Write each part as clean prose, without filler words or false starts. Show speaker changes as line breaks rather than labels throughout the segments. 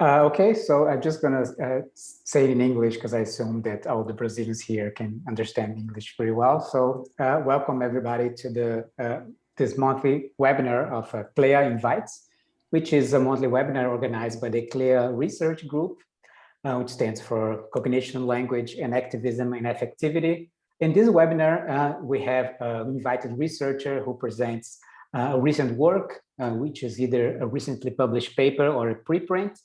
Okay, so I'm just gonna say it in English because I assume that all the Brazilians here can understand English pretty well. So welcome everybody to this monthly webinar of Clea Invites, which is a monthly webinar organized by the Clea Research Group, which stands for Cognition, Language, Enactivism, and Affectivity. In this webinar, we have an invited researcher who presents a recent work, which is either a recently published paper or a preprint,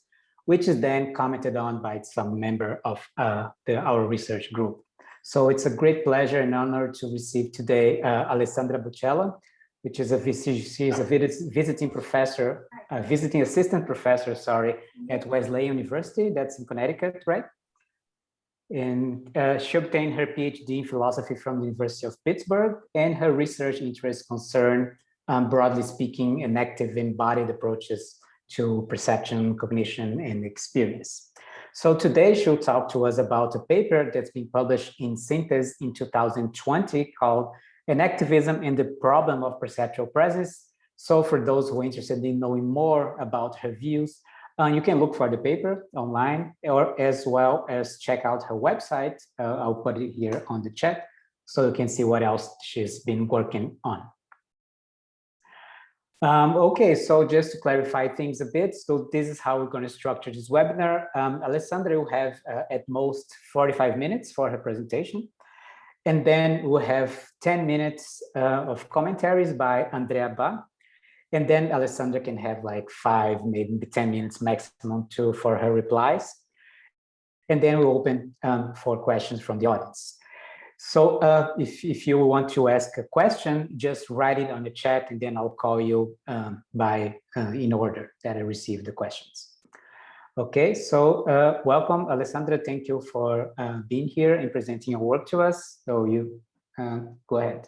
which is then commented on by some member of our research group. So it's a great pleasure and honor to receive today Alessandra Buccella, which is she's a visiting professor, visiting assistant professor, sorry, at Wesleyan University, that's in Connecticut, right? And she obtained her PhD in philosophy from the University of Pittsburgh, and her research interests concern, broadly speaking, enactive embodied approaches to perception, cognition, and experience. So today she'll talk to us about a paper that's been published in Synthese in 2020 called Enactivism and the Problem of Perceptual Presence. So for those who are interested in knowing more about her views, you can look for the paper online, or as well as check out her website. I'll put it here on the chat so you can see what else she's been working on. Okay, so just to clarify things a bit, so this is how we're going to structure this webinar. Alessandra will have at most 45 minutes for her presentation. And then we'll have 10 minutes of commentaries by Andrea Ba. And then Alessandra can have like 5, maybe 10 minutes maximum for her replies. And then we'll open for questions from the audience. So if you want to ask a question, just write it on the chat and then I'll call you in order that I receive the questions. Okay, so welcome, Alessandra. Thank you for being here and presenting your work to us. So you go ahead.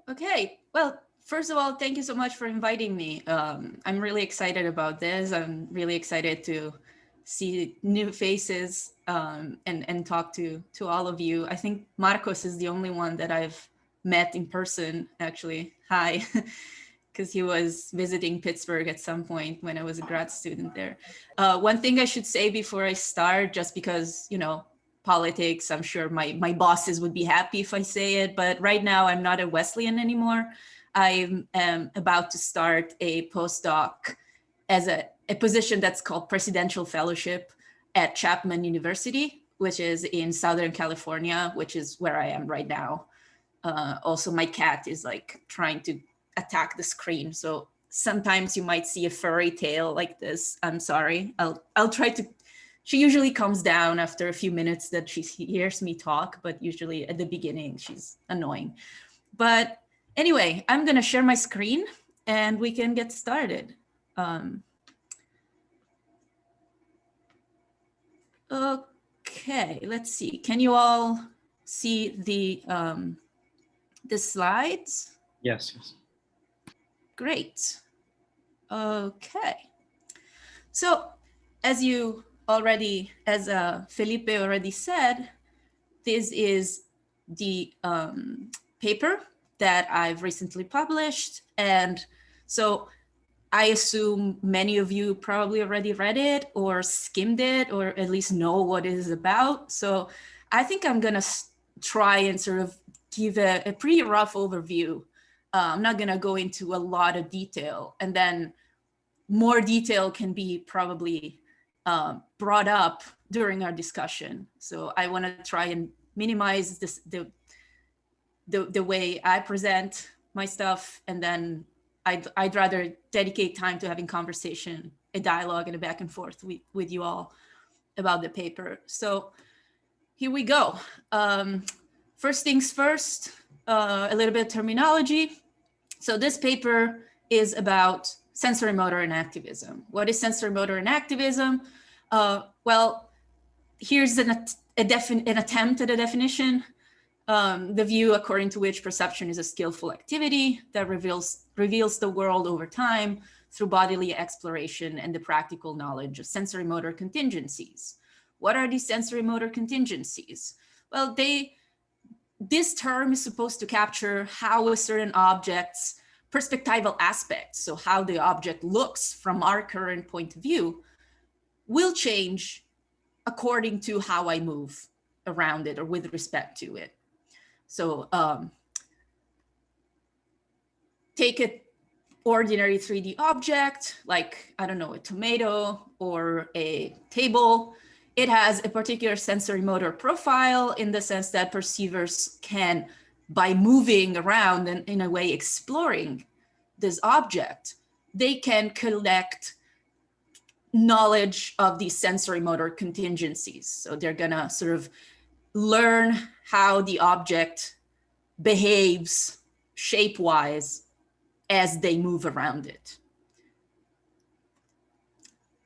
Okay, well, first of all, thank you so much for inviting me. I'm really excited about this. I'm really excited to see new faces and talk to all of you. I think Marcos is the only one that I've met in person, actually. Hi, because he was visiting Pittsburgh at some point when I was a grad student there. One thing I should say before I start, just because, you know, politics, I'm sure my bosses would be happy if I say it, but right now I'm not a Wesleyan anymore. I am about to start a postdoc as a position that's called Presidential Fellowship at Chapman University, which is in Southern California, which is where I am right now. Also, my cat is like trying to attack the screen. So sometimes you might see a furry tail like this. I'm sorry. I'll try to, she usually comes down after a few minutes that she hears me talk, but usually at the beginning, she's annoying. But anyway, I'm gonna share my screen and we can get started. Okay, let's see. Can you all see the slides?
Yes, yes.
Great. Okay. So as Felipe already said, this is the paper that I've recently published. And so I assume many of you probably already read it or skimmed it or at least know what it is about. So I think I'm gonna try and sort of give a pretty rough overview. I'm not gonna go into a lot of detail, and then more detail can be probably brought up during our discussion. So I wanna try and minimize the way I present my stuff, and then I'd rather dedicate time to having conversation, a dialogue and a back and forth with you all about the paper. So here we go. First things first, a little bit of terminology. So this paper is about sensory motor enactivism. What is sensory motor enactivism? Well, here's an attempt at a definition. The view according to which perception is a skillful activity that reveals the world over time through bodily exploration and the practical knowledge of sensory motor contingencies. What are these sensory motor contingencies? Well, this term is supposed to capture how a certain objects perspectival aspects, so how the object looks from our current point of view, will change according to how I move around it or with respect to it. So take an ordinary 3D object, like, I don't know, a tomato or a table. It has a particular sensory motor profile in the sense that perceivers can, by moving around and in a way exploring this object, they can collect knowledge of these sensory motor contingencies. So they're gonna sort of learn how the object behaves shape-wise as they move around it.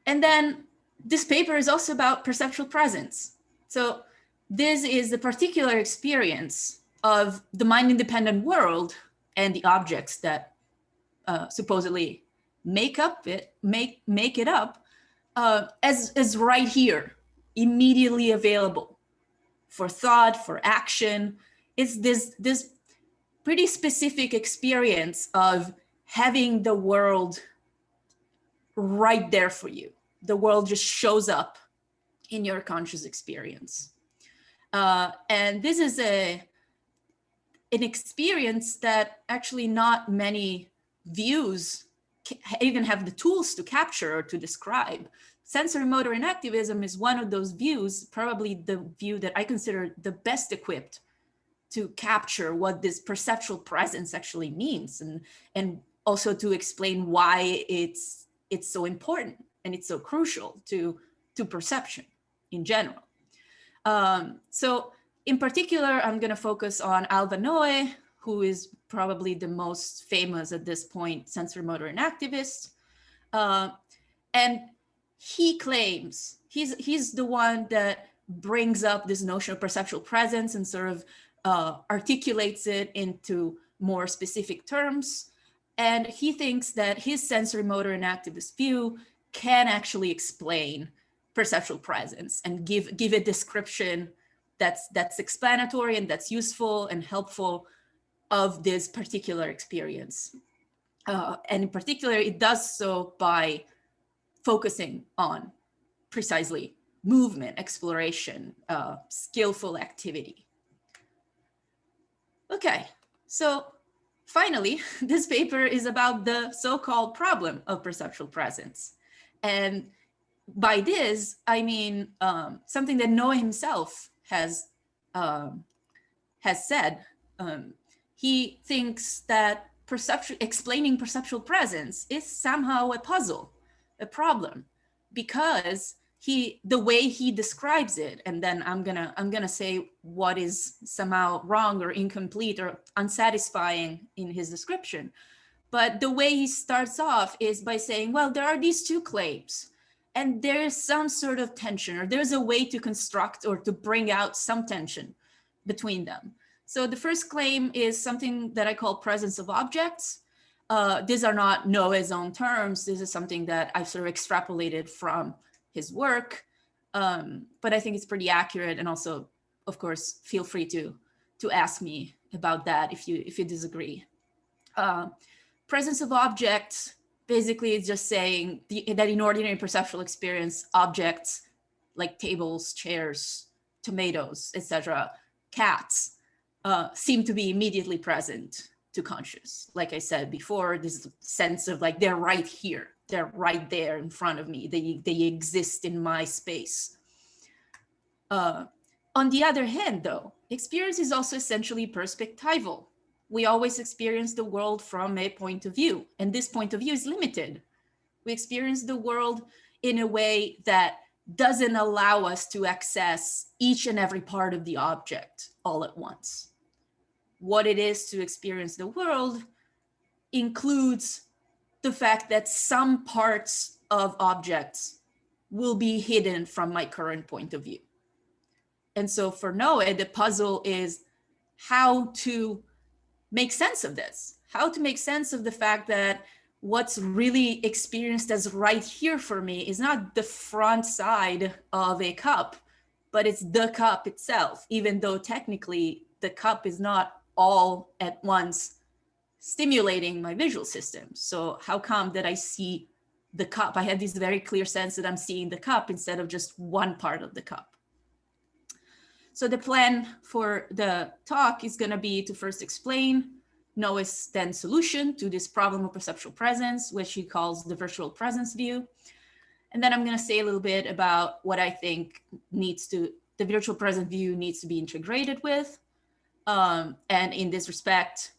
And then this paper is also about perceptual presence. So this is the particular experience of the mind-independent world and the objects that supposedly make it up as right here, immediately available for thought, for action. It's this pretty specific experience of having the world right there for you. The world just shows up in your conscious experience. And this is an experience that actually not many views even have the tools to capture or to describe. Sensory motor enactivism is one of those views, probably the view that I consider the best equipped to capture what this perceptual presence actually means, and also to explain why it's so important and it's so crucial to perception in general. So in particular, I'm going to focus on Alva Noe, who is probably the most famous at this point sensory motor enactivist. And he claims, he's the one that brings up this notion of perceptual presence and sort of articulates it into more specific terms. And he thinks that his sensory motor enactivist view can actually explain perceptual presence and give a description that's explanatory and that's useful and helpful of this particular experience. And in particular, it does so by focusing on precisely movement, exploration, skillful activity. Okay, so finally, this paper is about the so-called problem of perceptual presence. And by this, I mean something that Noe himself has said. He thinks that explaining perceptual presence is somehow a puzzle, a problem, because the way he describes it, and then I'm gonna say what is somehow wrong or incomplete or unsatisfying in his description. But the way he starts off is by saying, well, there are these two claims, and there is some sort of tension, or there's a way to construct or to bring out some tension between them. So the first claim is something that I call presence of objects. These are not Noe's own terms. This is something that I've sort of extrapolated from his work, but I think it's pretty accurate. And also, of course, feel free to ask me about that if you disagree. Presence of objects basically is just saying that in ordinary perceptual experience, objects like tables, chairs, tomatoes, etc., cats, seem to be immediately present to conscious. Like I said before, this sense of like, they're right here. They're right there in front of me. They exist in my space. On the other hand, though, experience is also essentially perspectival. We always experience the world from a point of view, and this point of view is limited. We experience the world in a way that doesn't allow us to access each and every part of the object all at once. What it is to experience the world includes the fact that some parts of objects will be hidden from my current point of view. And so for Noe, the puzzle is how to make sense of this, how to make sense of the fact that what's really experienced as right here for me is not the front side of a cup, but it's the cup itself, even though technically the cup is not all at once stimulating my visual system. So how come that I see the cup? I have this very clear sense that I'm seeing the cup instead of just one part of the cup. So the plan for the talk is going to be to first explain Noah's then solution to this problem of perceptual presence, which he calls the virtual presence view. And then I'm going to say a little bit about what I think the virtual presence view needs to be integrated with. And in this respect,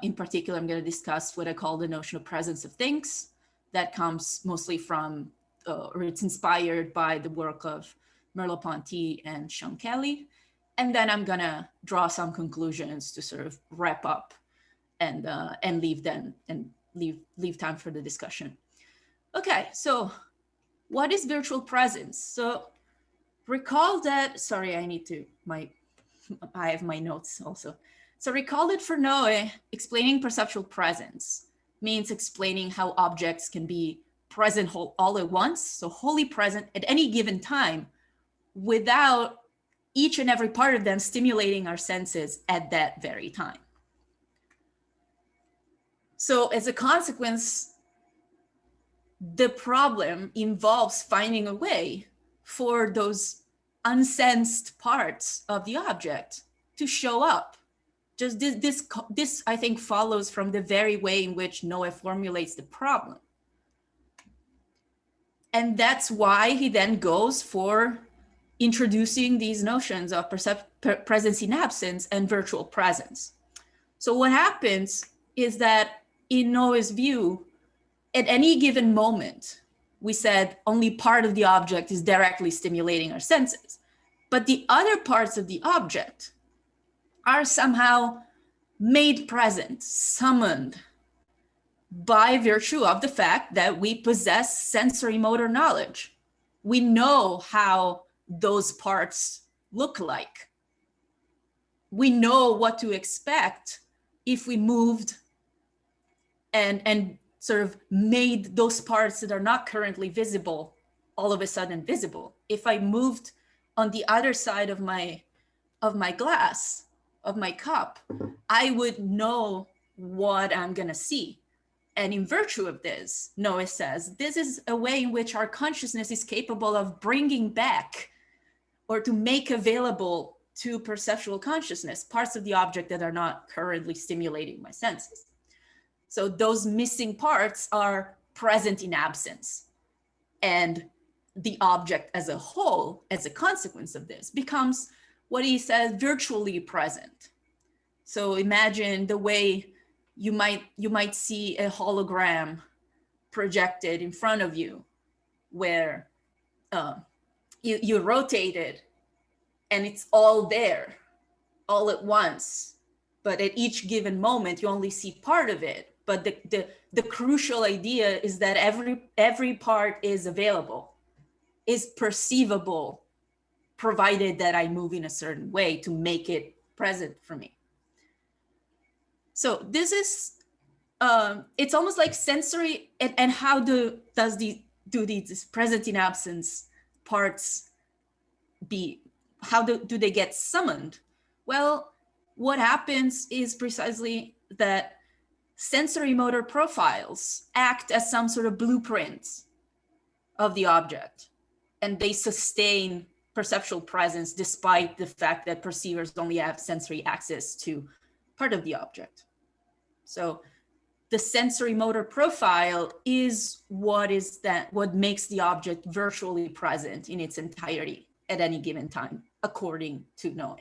in particular, I'm going to discuss what I call the notion of presence of things. That comes mostly from, or it's inspired by the work of Merleau-Ponty and Sean Kelly. And then I'm going to draw some conclusions to sort of wrap up and leave time for the discussion. Okay, so what is virtual presence? So recall that, sorry, I have my notes also. So recall that for Noe, explaining perceptual presence means explaining how objects can be present all at once, so wholly present at any given time, without each and every part of them stimulating our senses at that very time. So as a consequence, the problem involves finding a way for those unsensed parts of the object to show up. Just this I think follows from the very way in which Noah formulates the problem. And that's why he then goes for introducing these notions of presence in absence and virtual presence. So what happens is that in Noah's view, at any given moment, we said only part of the object is directly stimulating our senses, but the other parts of the object are somehow made present, summoned by virtue of the fact that we possess sensory motor knowledge. We know how those parts look like. We know what to expect if we moved and sort of made those parts that are not currently visible all of a sudden visible. If I moved on the other side of my glass, of my cup, I would know what I'm gonna see. And in virtue of this, Noah says, this is a way in which our consciousness is capable of bringing back or to make available to perceptual consciousness parts of the object that are not currently stimulating my senses. So those missing parts are present in absence. And the object as a whole, as a consequence of this, becomes what he says virtually present. So imagine the way you might see a hologram projected in front of you, where you rotate it and it's all there all at once, but at each given moment you only see part of it. But the crucial idea is that every part is available, is perceivable, provided that I move in a certain way to make it present for me. So this is, it's almost like sensory, and how do these present in absence parts how do they get summoned? Well, what happens is precisely that sensory motor profiles act as some sort of blueprints of the object, and they sustain perceptual presence despite the fact that perceivers only have sensory access to part of the object. So the sensory motor profile is what makes the object virtually present in its entirety at any given time, according to Noe.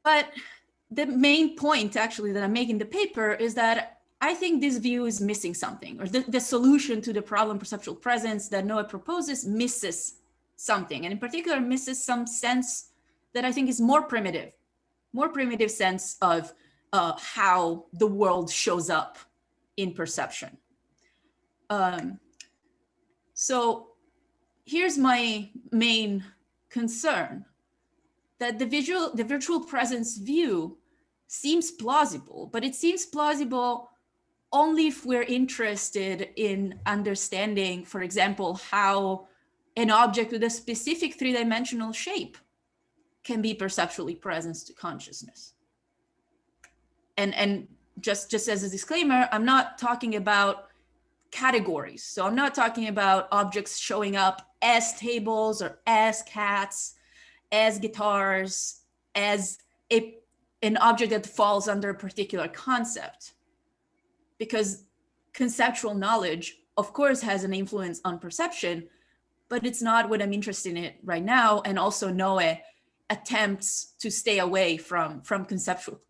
But the main point actually that I'm making in the paper is that I think this view is missing something, or the solution to the problem perceptual presence that Noah proposes misses something, and in particular misses some sense that I think is more primitive sense of how the world shows up in perception. So here's my main concern, that the virtual presence view seems plausible, but it seems plausible only if we're interested in understanding, for example, how an object with a specific three-dimensional shape can be perceptually present to consciousness. and just as a disclaimer, I'm not talking about categories. So I'm not talking about objects showing up as tables or as cats, as guitars, as an object that falls under a particular concept. Because conceptual knowledge, of course, has an influence on perception, but it's not what I'm interested in right now. And also Noe attempts to stay away from conceptual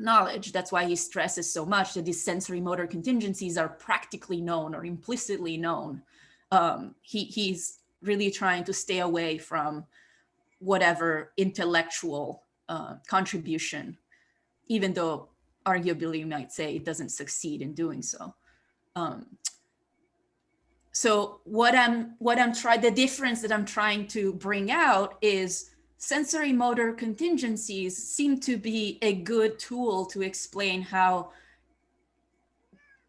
knowledge. That's why he stresses so much that these sensory motor contingencies are practically known or implicitly known. He's really trying to stay away from whatever intellectual contribution, even though arguably you might say it doesn't succeed in doing so. So the difference that I'm trying to bring out is sensory motor contingencies seem to be a good tool to explain how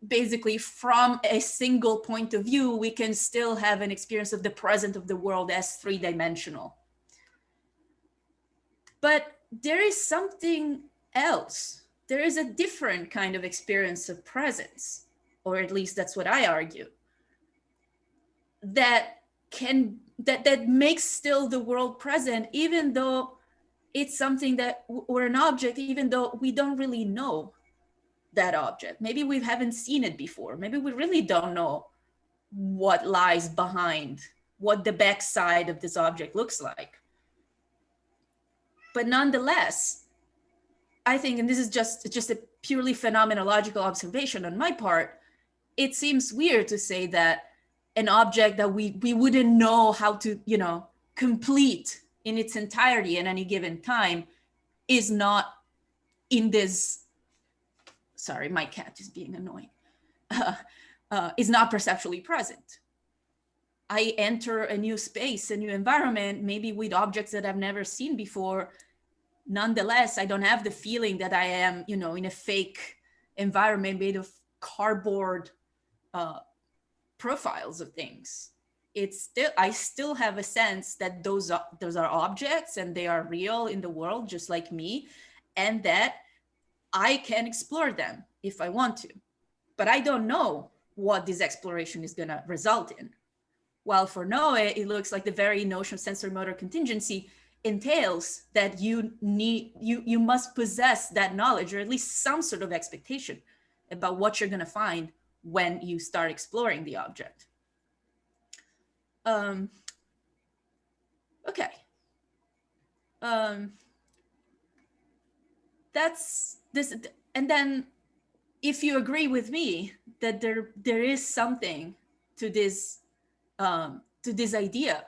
basically from a single point of view, we can still have an experience of the present of the world as three-dimensional. But there is something else. There is a different kind of experience of presence, or at least that's what I argue, that makes still the world present, even though it's something that, or an object, even though we don't really know that object. Maybe we haven't seen it before. Maybe we really don't know what lies behind, what the backside of this object looks like. But nonetheless, I think, and this is just a purely phenomenological observation on my part, it seems weird to say that an object that we wouldn't know how to, complete in its entirety at any given time is not in this, sorry, my cat is being annoying, is not perceptually present. I enter a new space, a new environment, maybe with objects that I've never seen before. Nonetheless, I don't have the feeling that I am, in a fake environment made of cardboard profiles of things. I still have a sense that those are objects and they are real in the world, just like me, and that I can explore them if I want to. But I don't know what this exploration is going to result in. While for Noe, it looks like the very notion of sensory motor contingency entails that you must possess that knowledge, or at least some sort of expectation about what you're going to find when you start exploring the object. Okay. That's this. And then if you agree with me that there is something to this idea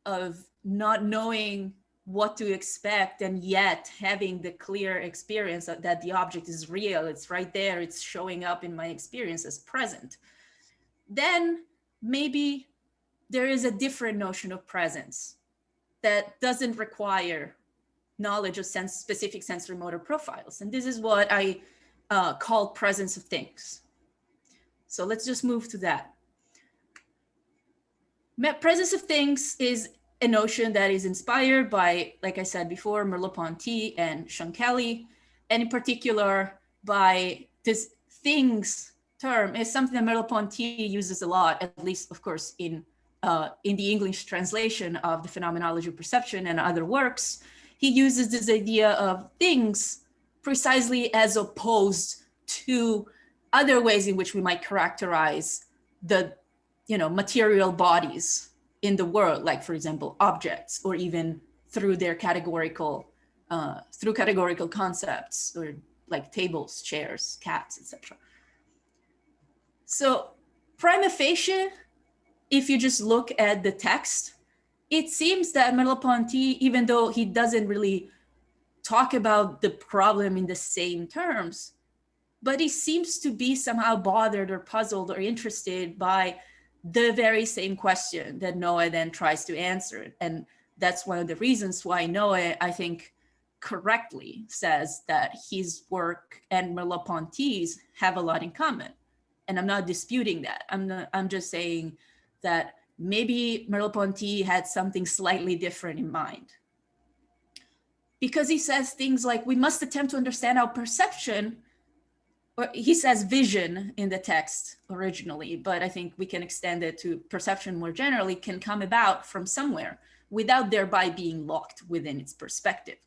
of not knowing what to expect and yet having the clear experience that the object is real, it's right there, it's showing up in my experience as present, then maybe there is a different notion of presence that doesn't require knowledge of specific sensory motor profiles. And this is what I call presence of things. So let's just move to that. Presence of things is a notion that is inspired by, like I said before, Merleau-Ponty and Sean Kelly, and in particular by this things term is something that Merleau-Ponty uses a lot, at least, of course, in the English translation of the Phenomenology of Perception and other works. He uses this idea of things precisely as opposed to other ways in which we might characterize the material bodies in the world, like, for example, objects, or even through their categorical concepts, or like tables, chairs, cats, etc. So prima facie, if you just look at the text, it seems that Merleau-Ponty, even though he doesn't really talk about the problem in the same terms, but he seems to be somehow bothered or puzzled or interested by the very same question that Noe then tries to answer. And that's one of the reasons why Noe, I think, correctly says that his work and Merleau-Ponty's have a lot in common. And I'm not disputing that. I'm just saying that maybe Merleau-Ponty had something slightly different in mind. because he says things like, we must attempt to understand our perception, or he says vision in the text originally, but I think we can extend it to perception more generally, can come about from somewhere without thereby being locked within its perspective.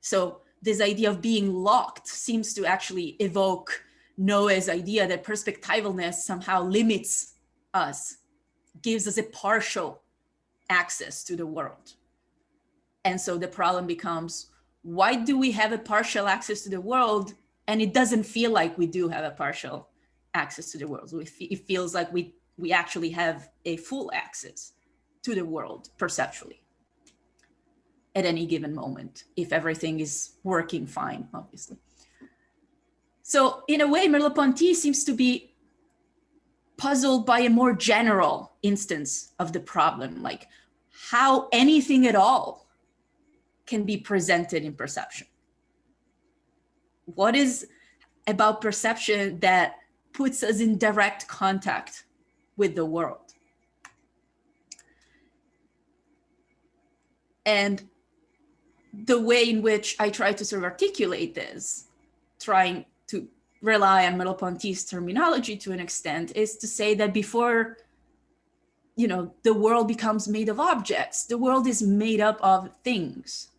So this idea of being locked seems to actually evoke Noé's idea that perspectivalness somehow limits us, gives us a partial access to the world. And so the problem becomes, why do we have a partial access to the world and it doesn't feel like we do have a partial access to the world? It feels like we actually have a full access to the world perceptually at any given moment, if everything is working fine, obviously. So in a way, Merleau-Ponty seems to be puzzled by a more general instance of the problem, like how anything at all can be presented in perception. What is about perception that puts us in direct contact with the world? And the way in which I try to sort of articulate this, trying to rely on Merleau-Ponty's terminology to an extent, is to say that before, the world becomes made of objects, the world is made up of things.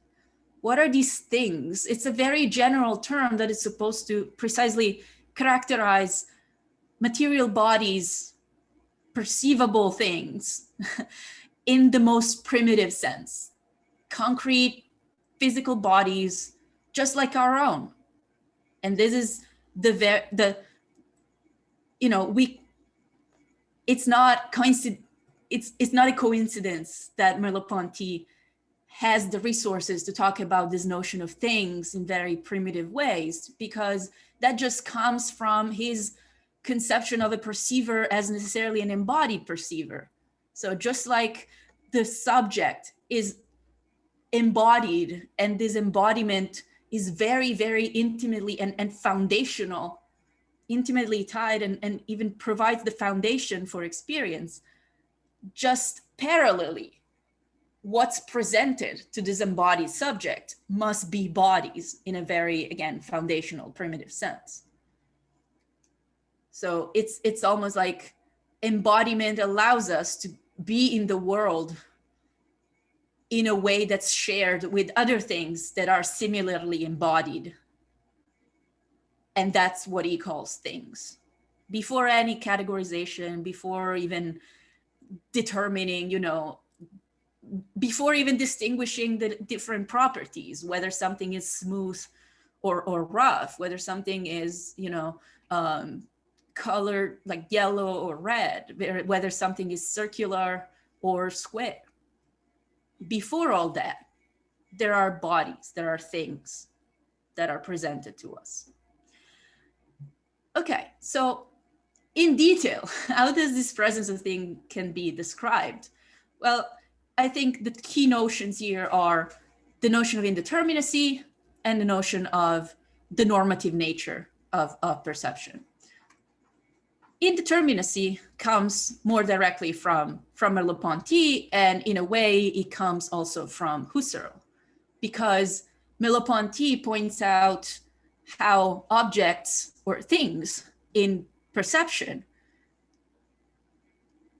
What are these things? It's a very general term that is supposed to precisely characterize material bodies, perceivable things in the most primitive sense, concrete physical bodies, just like our own. And this is it's not a coincidence that Merleau-Ponty has the resources to talk about this notion of things in very primitive ways, because that just comes from his conception of a perceiver as necessarily an embodied perceiver. So just like the subject is embodied, and this embodiment is very, very intimately and foundational, intimately tied and even provides the foundation for experience, just parallelly, what's presented to this embodied subject must be bodies in a very, again, foundational, primitive sense. So it's almost like embodiment allows us to be in the world in a way that's shared with other things that are similarly embodied. And that's what he calls things. Before any categorization, before even determining, before even distinguishing the different properties, whether something is smooth or rough, whether something is, colored like yellow or red, whether something is circular or square. Before all that, there are bodies, there are things that are presented to us. Okay, so in detail, how does this presence of thing can be described? Well, I think the key notions here are the notion of indeterminacy and the notion of the normative nature of perception. Indeterminacy comes more directly from Merleau-Ponty, and in a way it comes also from Husserl, because Merleau-Ponty points out how objects or things in perception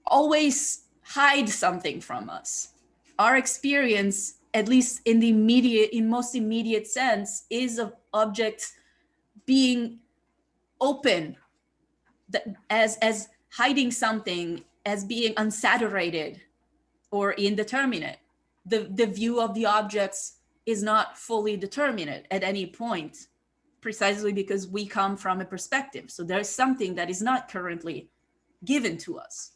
always hide something from us. Our experience, at least in most immediate sense, is of objects being open, as hiding something, as being unsaturated or indeterminate. The view of the objects is not fully determinate at any point, precisely because we come from a perspective. So there's something that is not currently given to us.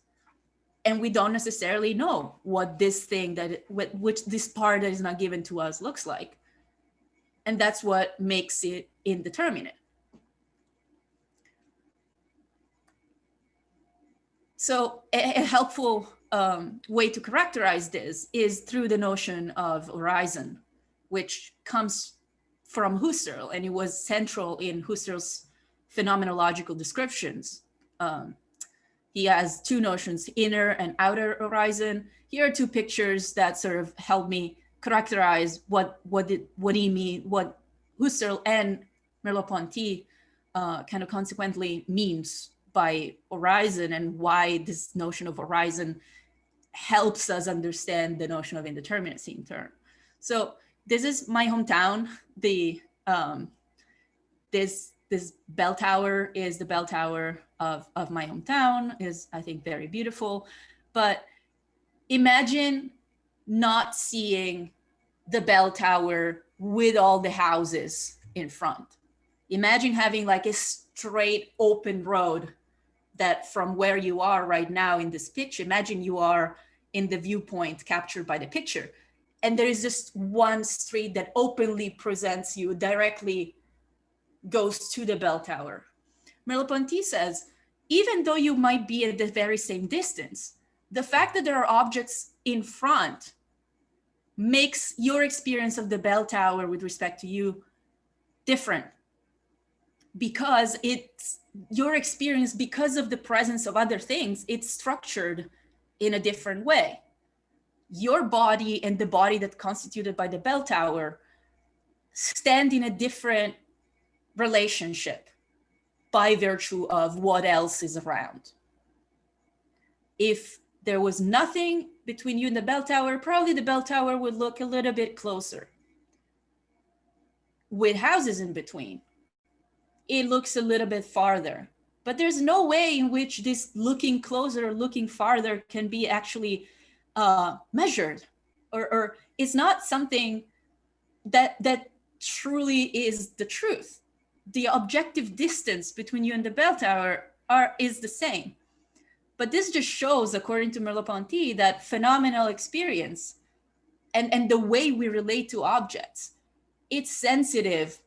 And we don't necessarily know what this thing which this part that is not given to us looks like. And that's what makes it indeterminate. So a helpful way to characterize this is through the notion of horizon, which comes from Husserl, and it was central in Husserl's phenomenological descriptions. He has two notions, inner and outer horizon. Here are two pictures that sort of help me characterize what he mean, what Husserl and Merleau-Ponty kind of consequently means by horizon, and why this notion of horizon helps us understand the notion of indeterminacy in turn. So this is my hometown. The this bell tower is the bell tower of my hometown, is, I think, very beautiful. But imagine not seeing the bell tower with all the houses in front. Imagine having like a straight open road that from where you are right now in this picture, imagine you are in the viewpoint captured by the picture. And there is just one street that openly presents you, directly goes to the bell tower. Merleau-Ponty says, even though you might be at the very same distance, the fact that there are objects in front makes your experience of the bell tower with respect to you different, because it's your experience, because of the presence of other things, it's structured in a different way. Your body and the body that's constituted by the bell tower stand in a different relationship by virtue of what else is around. If there was nothing between you and the bell tower, probably the bell tower would look a little bit closer. With houses in between, it looks a little bit farther. But there's no way in which this looking closer or looking farther can be actually measured, or it's not something that truly is the truth. The objective distance between you and the bell tower is the same. But this just shows, according to Merleau-Ponty, that phenomenal experience and the way we relate to objects, it's sensitive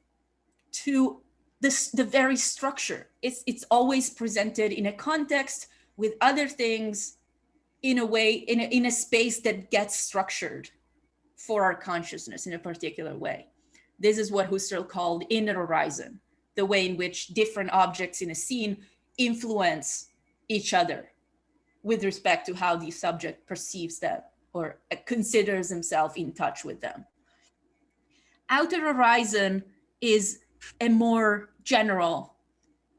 to the very structure. It's always presented in a context with other things, in a way, in a space that gets structured for our consciousness in a particular way. This is what Husserl called inner horizon, the way in which different objects in a scene influence each other with respect to how the subject perceives them or considers himself in touch with them. Outer horizon is a more general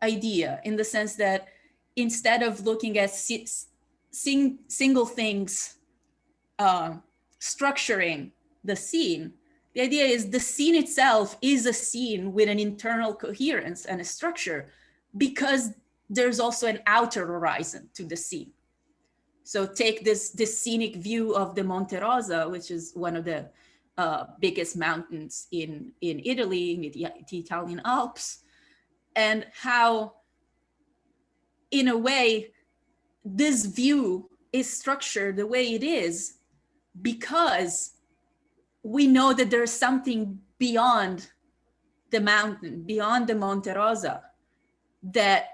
idea, in the sense that instead of looking at single things structuring the scene, the idea is the scene itself is a scene with an internal coherence and a structure, because there's also an outer horizon to the scene. So take this scenic view of the Monte Rosa, which is one of the biggest mountains in Italy, in the Italian Alps, and how, in a way, this view is structured the way it is because we know that there's something beyond the mountain, beyond the Monte Rosa, that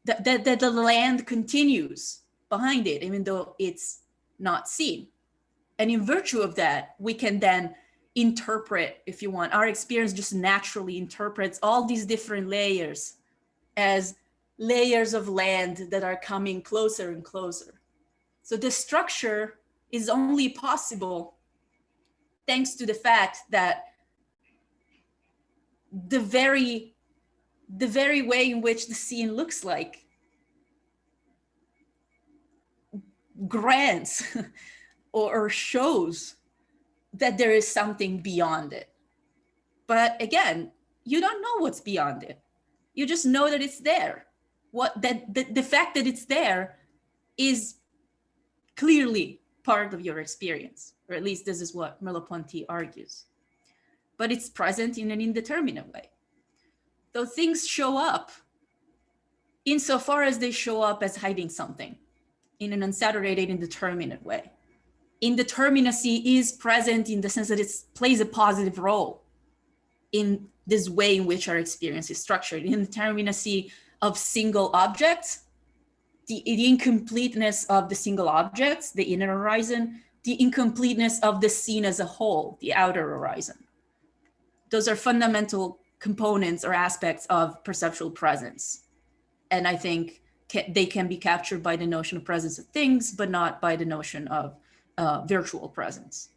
the land continues behind it, even though it's not seen. And in virtue of that, we can then interpret, if you want, our experience just naturally interprets all these different layers as layers of land that are coming closer and closer. So the structure is only possible thanks to the fact that the very way in which the scene looks like grants or shows that there is something beyond it. But again, you don't know what's beyond it. You just know that it's there. The fact that it's there is clearly part of your experience, or at least this is what Merleau-Ponty argues. But it's present in an indeterminate way. Though things show up insofar as they show up as hiding something in an unsaturated, indeterminate way. Indeterminacy is present in the sense that it plays a positive role in this way in which our experience is structured. Indeterminacy of single objects, the incompleteness of the single objects, the inner horizon, the incompleteness of the scene as a whole, the outer horizon. Those are fundamental components or aspects of perceptual presence. And I think they can be captured by the notion of presence of things, but not by the notion of virtual presence.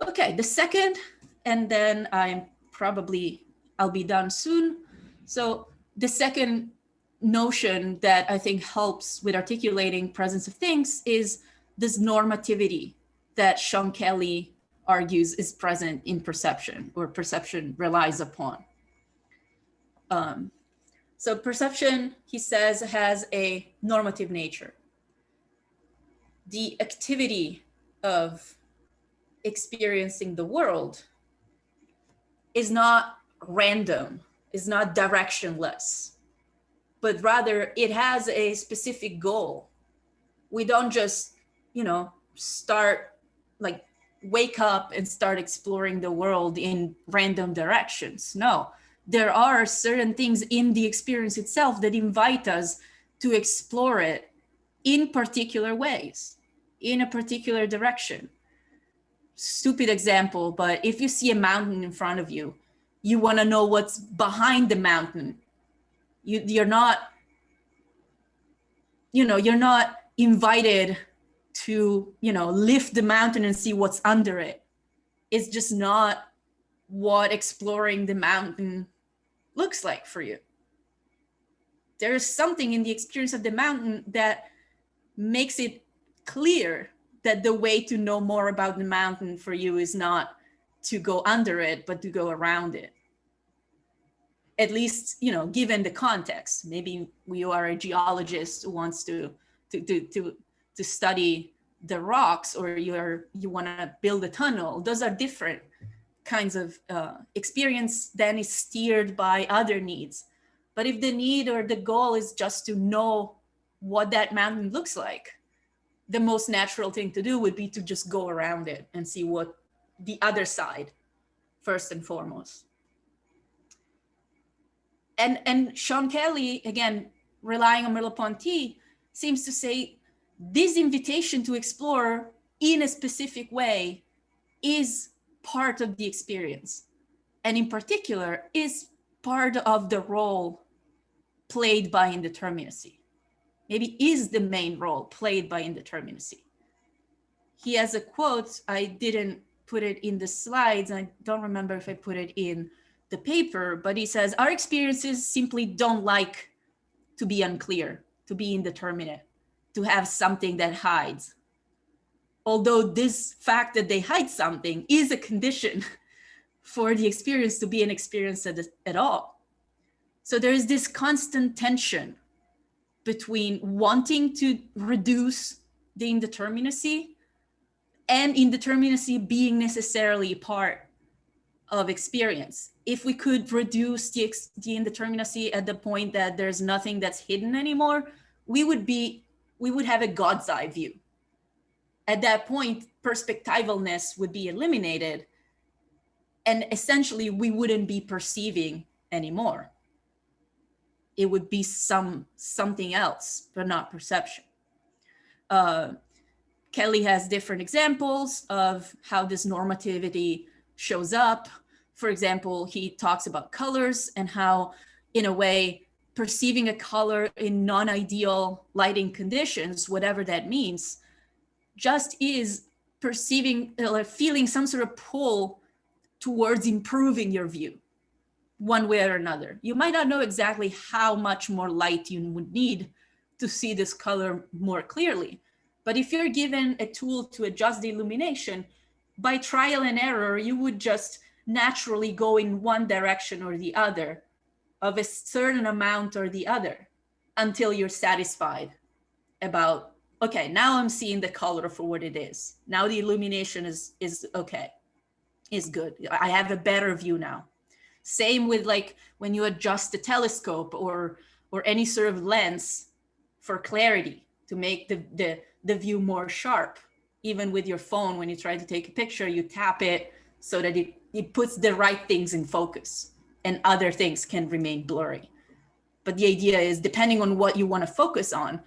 Okay, the second, and then I'll be done soon. So the second notion that I think helps with articulating presence of things is this normativity that Sean Kelly argues is present in perception, or perception relies upon. So perception, he says, has a normative nature. The activity of experiencing the world is not random, is not directionless, but rather it has a specific goal. We don't just, start, like, wake up and start exploring the world in random directions. No, there are certain things in the experience itself that invite us to explore it in particular ways, in a particular direction. Stupid example, but if you see a mountain in front of you, you want to know what's behind the mountain. You're not invited to, lift the mountain and see what's under it. It's just not what exploring the mountain looks like for you. There is something in the experience of the mountain that makes it clear that the way to know more about the mountain for you is not to go under it, but to go around it. At least, given the context. Maybe you are a geologist who wants to study the rocks, or you want to build a tunnel. Those are different kinds of experience then is steered by other needs. But if the need or the goal is just to know what that mountain looks like, the most natural thing to do would be to just go around it and see what the other side, first and foremost. And Sean Kelly, again, relying on Merleau-Ponty, seems to say this invitation to explore in a specific way is part of the experience. And in particular, is part of the role played by indeterminacy. Maybe is the main role played by indeterminacy. He has a quote, I didn't put it in the slides, and I don't remember if I put it in the paper, but he says, our experiences simply don't like to be unclear, to be indeterminate, to have something that hides. Although this fact that they hide something is a condition for the experience to be an experience at all. So there is this constant tension between wanting to reduce the indeterminacy and indeterminacy being necessarily part of experience. If we could reduce the indeterminacy at the point that there's nothing that's hidden anymore, we would have a God's eye view. At that point, perspectivalness would be eliminated, and essentially we wouldn't be perceiving anymore. It would be something else, but not perception. Kelly has different examples of how this normativity shows up. For example, he talks about colors and how, in a way, perceiving a color in non-ideal lighting conditions, whatever that means, just is perceiving, feeling some sort of pull towards improving your view one way or another. You might not know exactly how much more light you would need to see this color more clearly. But if you're given a tool to adjust the illumination, by trial and error, you would just naturally go in one direction or the other of a certain amount or the other until you're satisfied about, okay, now I'm seeing the color for what it is. Now the illumination is okay, is good. I have a better view now. Same with like when you adjust the telescope or any sort of lens for clarity to make the view more sharp. Even with your phone, when you try to take a picture, you tap it so that it puts the right things in focus and other things can remain blurry. But the idea is, depending on what you want to focus on,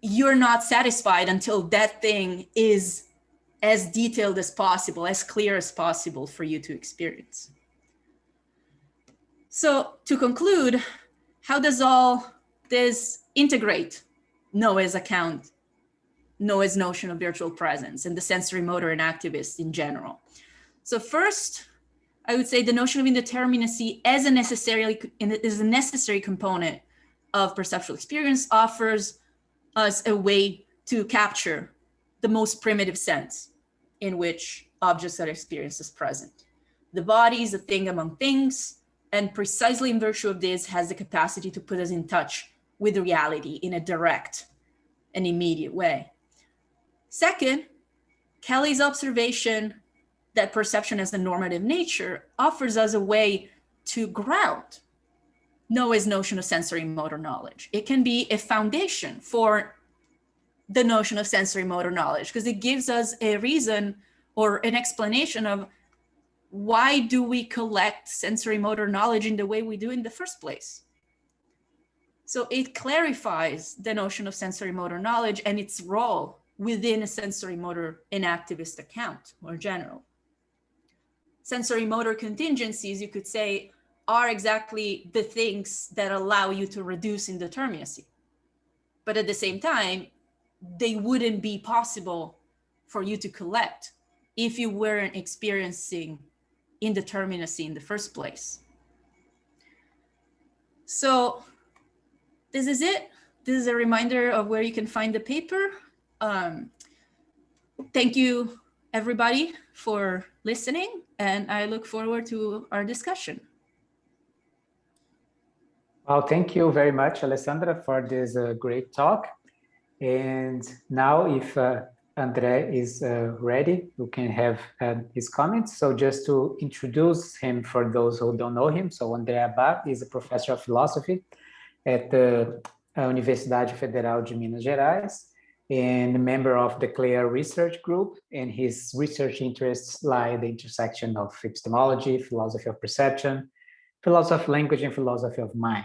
you're not satisfied until that thing is as detailed as possible, as clear as possible for you to experience. So to conclude, how does all this integrate Noah's account Noah's notion of virtual presence and the sensory motor enactivists in general. So first, I would say the notion of indeterminacy as is a necessary component of perceptual experience offers us a way to capture the most primitive sense in which objects are experienced as present. The body is a thing among things, and precisely in virtue of this has the capacity to put us in touch with reality in a direct and immediate way. Second, Kelly's observation that perception has a normative nature offers us a way to ground Noah's notion of sensory motor knowledge. It can be a foundation for the notion of sensory motor knowledge because it gives us a reason or an explanation of why do we collect sensory motor knowledge in the way we do in the first place. So it clarifies the notion of sensory motor knowledge and its role within a sensory motor enactivist account more general. Sensory motor contingencies, you could say, are exactly the things that allow you to reduce indeterminacy. But at the same time, they wouldn't be possible for you to collect if you weren't experiencing indeterminacy in the first place. So this is it. This is a reminder of where you can find the paper. Thank you, everybody, for listening, and I look forward to our discussion.
Well, thank you very much, Alessandra, for this great talk. And now if André is ready, we can have his comments. So just to introduce him for those who don't know him. So André Abad is a professor of philosophy at the Universidade Federal de Minas Gerais and a member of the Clea research group. And his research interests lie at the intersection of epistemology, philosophy of perception, philosophy of language, and philosophy of mind.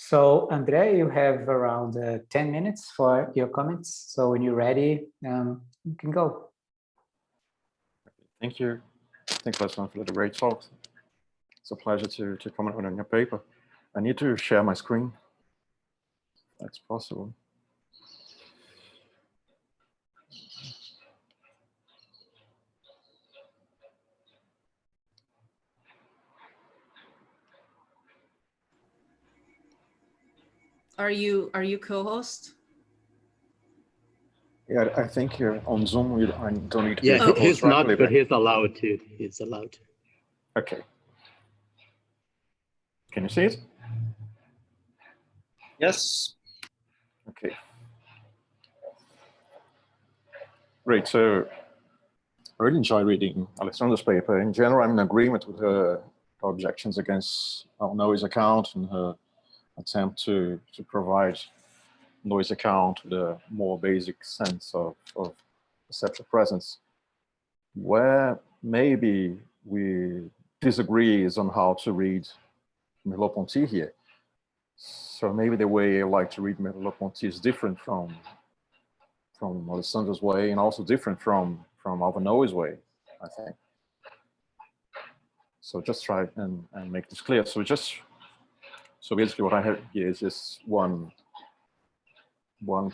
So, André, you have around 10 minutes for your comments. So when you're ready, you can go.
Thank you. Thanks, Alessandra, for the great talk. It's a pleasure to comment on your paper. I need to share my screen. If that's possible.
Are you co-host?
Yeah, I think here on Zoom, I don't need to be
yeah,
co-host.
he's not,
right?
but he's allowed to. He's allowed to.
Okay. Can you see it?
Yes.
Okay. Great. So I really enjoy reading Alessandra's paper. In general, I'm in agreement with her objections against Noah's account and her attempt to provide Noah's account with a more basic sense of perceptual presence. Where maybe we disagree is on how to read Merleau-Ponty here. So maybe the way I like to read Merleau-Ponty is different from Alessandra's way, and also different from Noah's way, I think. So just try and make this clear. So basically what I have here is just one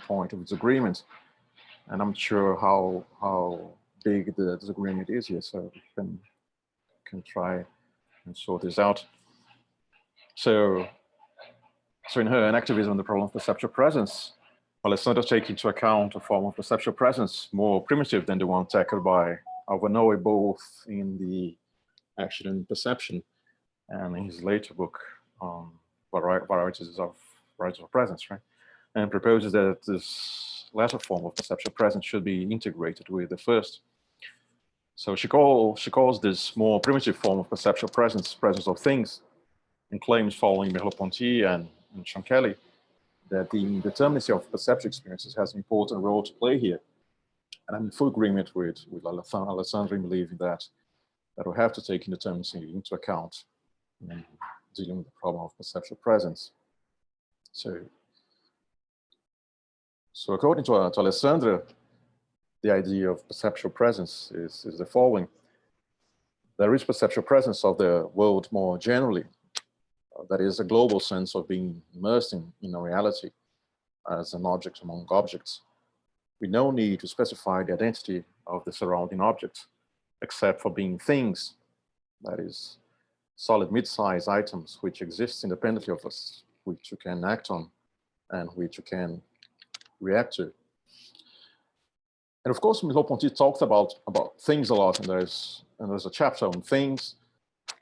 point of disagreement, and I'm not sure how big the disagreement is here, so we can try and sort this out. So in her Enactivism, the problem of perceptual presence, Alessandra takes into account a form of perceptual presence more primitive than the one tackled by Noah, both in the Action and Perception and in his later book on varieties of presence, right? And proposes that this latter form of perceptual presence should be integrated with the first. So she calls this more primitive form of perceptual presence of things, and claims, following Merleau-Ponty and Kelly, that the indeterminacy of perceptual experiences has an important role to play here. And I'm in full agreement with Alessandra in believing that we have to take indeterminacy into account in dealing with the problem of perceptual presence. So according to Alessandra, the idea of perceptual presence is the following. There is perceptual presence of the world more generally. That is a global sense of being immersed in a reality as an object among objects. with no need to specify the identity of the surrounding objects, except for being things, that is, solid mid-size items which exist independently of us, which you can act on, and which you can react to. And of course, Merleau-Ponty talks about things a lot, and there's a chapter on things,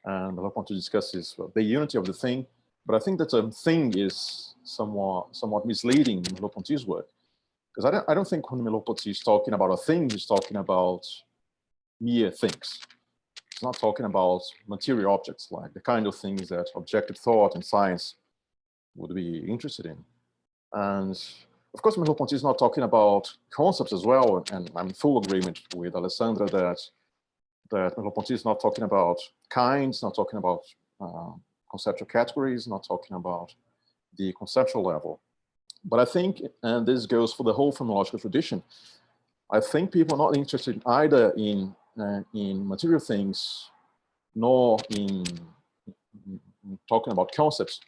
and Merleau-Ponty discusses the unity of the thing. But I think that a thing is somewhat misleading in Merleau-Ponty's work, because I don't think when Merleau-Ponty is talking about a thing, he's talking about mere things. He's not talking about material objects, like the kind of things that objective thought and science would be interested in. And of course, Merleau-Ponty is not talking about concepts as well, and I'm in full agreement with Alessandra that Merleau-Ponty is not talking about kinds, not talking about conceptual categories, not talking about the conceptual level. But I think, and this goes for the whole phenomenological tradition, I think people are not interested either in material things, nor in talking about concepts.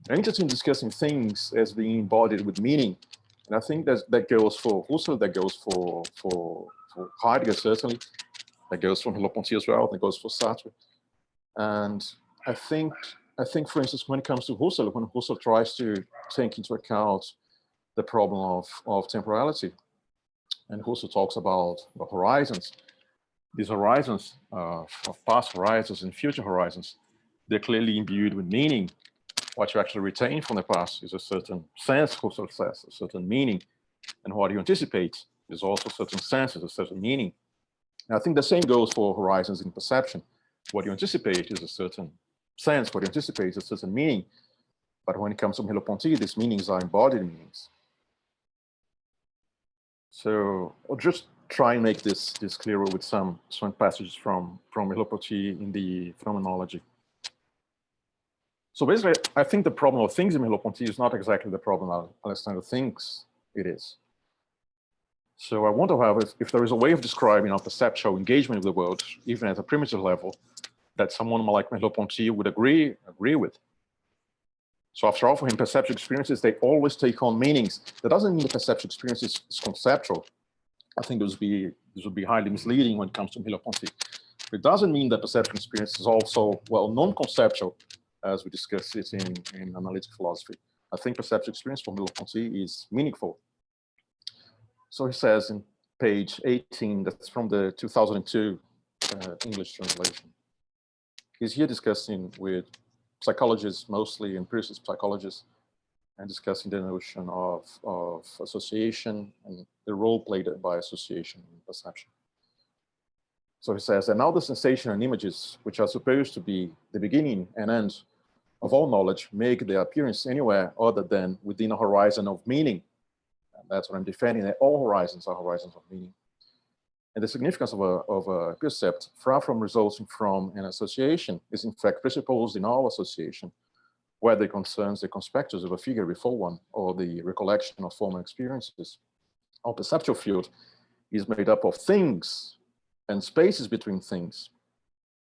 They're interested in discussing things as being embodied with meaning. And I think that goes for Husserl, that goes for Heidegger, certainly, that goes for Merleau-Ponty as well, that goes for Sartre. And I think, for instance, when it comes to Husserl, when Husserl tries to take into account the problem of temporality, and Husserl talks about the horizons, these horizons, of past horizons and future horizons, they're clearly imbued with meaning. What you actually retain from the past is a certain sense, Husserl says, a certain meaning. And what you anticipate is also certain senses, a certain meaning. And I think the same goes for horizons in perception. What you anticipate is a certain sense, what you anticipate is a certain meaning. But when it comes to Merleau-Ponty, these meanings are embodied meanings. So I'll just try and make this clearer with some passages from Merleau-Ponty in the Phenomenology. So basically, I think the problem of things in Merleau-Ponty is not exactly the problem Alessandra thinks it is. So I wonder, however, if there is a way of describing our perceptual engagement with the world, even at a primitive level, that someone like Merleau-Ponty would agree with. So after all, for him, perceptual experiences, they always take on meanings. That doesn't mean the perceptual experience is conceptual. I think this would be highly misleading when it comes to Merleau-Ponty. It doesn't mean that perceptual experience is also, well, non-conceptual, as we discussed it in analytic philosophy. I think perceptual experience for Merleau-Ponty is meaningful. So he says in page 18, that's from the 2002 English translation. He's here discussing with psychologists, mostly empiricist psychologists, and discussing the notion of association and the role played by association in perception. So he says, and now the sensation and images, which are supposed to be the beginning and end of all knowledge, make their appearance anywhere other than within a horizon of meaning. And that's what I'm defending, that all horizons are horizons of meaning. And the significance of a percept, far from resulting from an association, is in fact presupposed in all association, whether it concerns the conspectus of a figure before one or the recollection of former experiences. Our perceptual field is made up of things and spaces between things.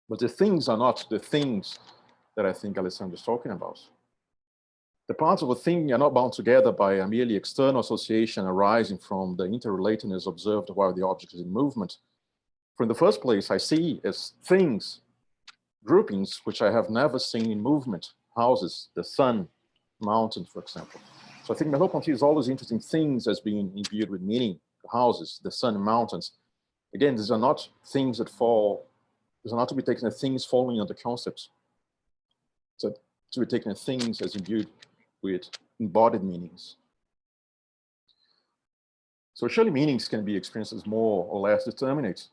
But the things are not the things that I think Alessandra is talking about. The parts of a thing are not bound together by a merely external association arising from the interrelatedness observed while the object is in movement. For in the first place, I see as things, groupings which I have never seen in movement, houses, the sun, mountains, for example. So I think Merleau-Ponty is always interested in things as being imbued with meaning, houses, the sun, and mountains. Again, these are not things that fall, these are not to be taken as things falling under concepts. So to be taken as things as imbued with embodied meanings. So surely meanings can be experienced as more or less determinate.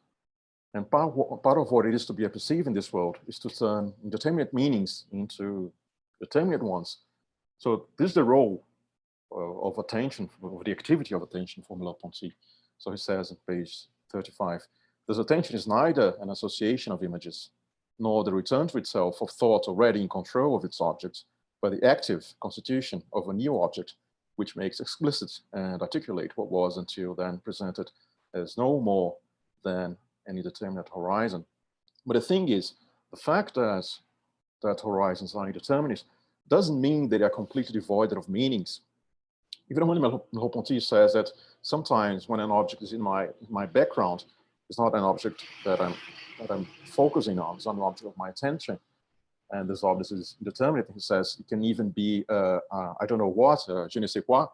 And part of what it is to be a perceived in this world is to turn indeterminate meanings into determinate ones. So this is the role of attention, of the activity of attention for Merleau-Ponty. So he says on page 35, this attention is neither an association of images, nor the return to itself of thought already in control of its object, but the active constitution of a new object, which makes explicit and articulate what was until then presented as no more than an indeterminate horizon. But the thing is, the fact that horizons are indeterminate doesn't mean that they are completely devoid of meanings. even when Merleau-Ponty says that sometimes when an object is in my background, it's not an object that I'm focusing on, it's not an object of my attention. And this object is indeterminate. He says it can even be, I don't know what, je ne sais quoi,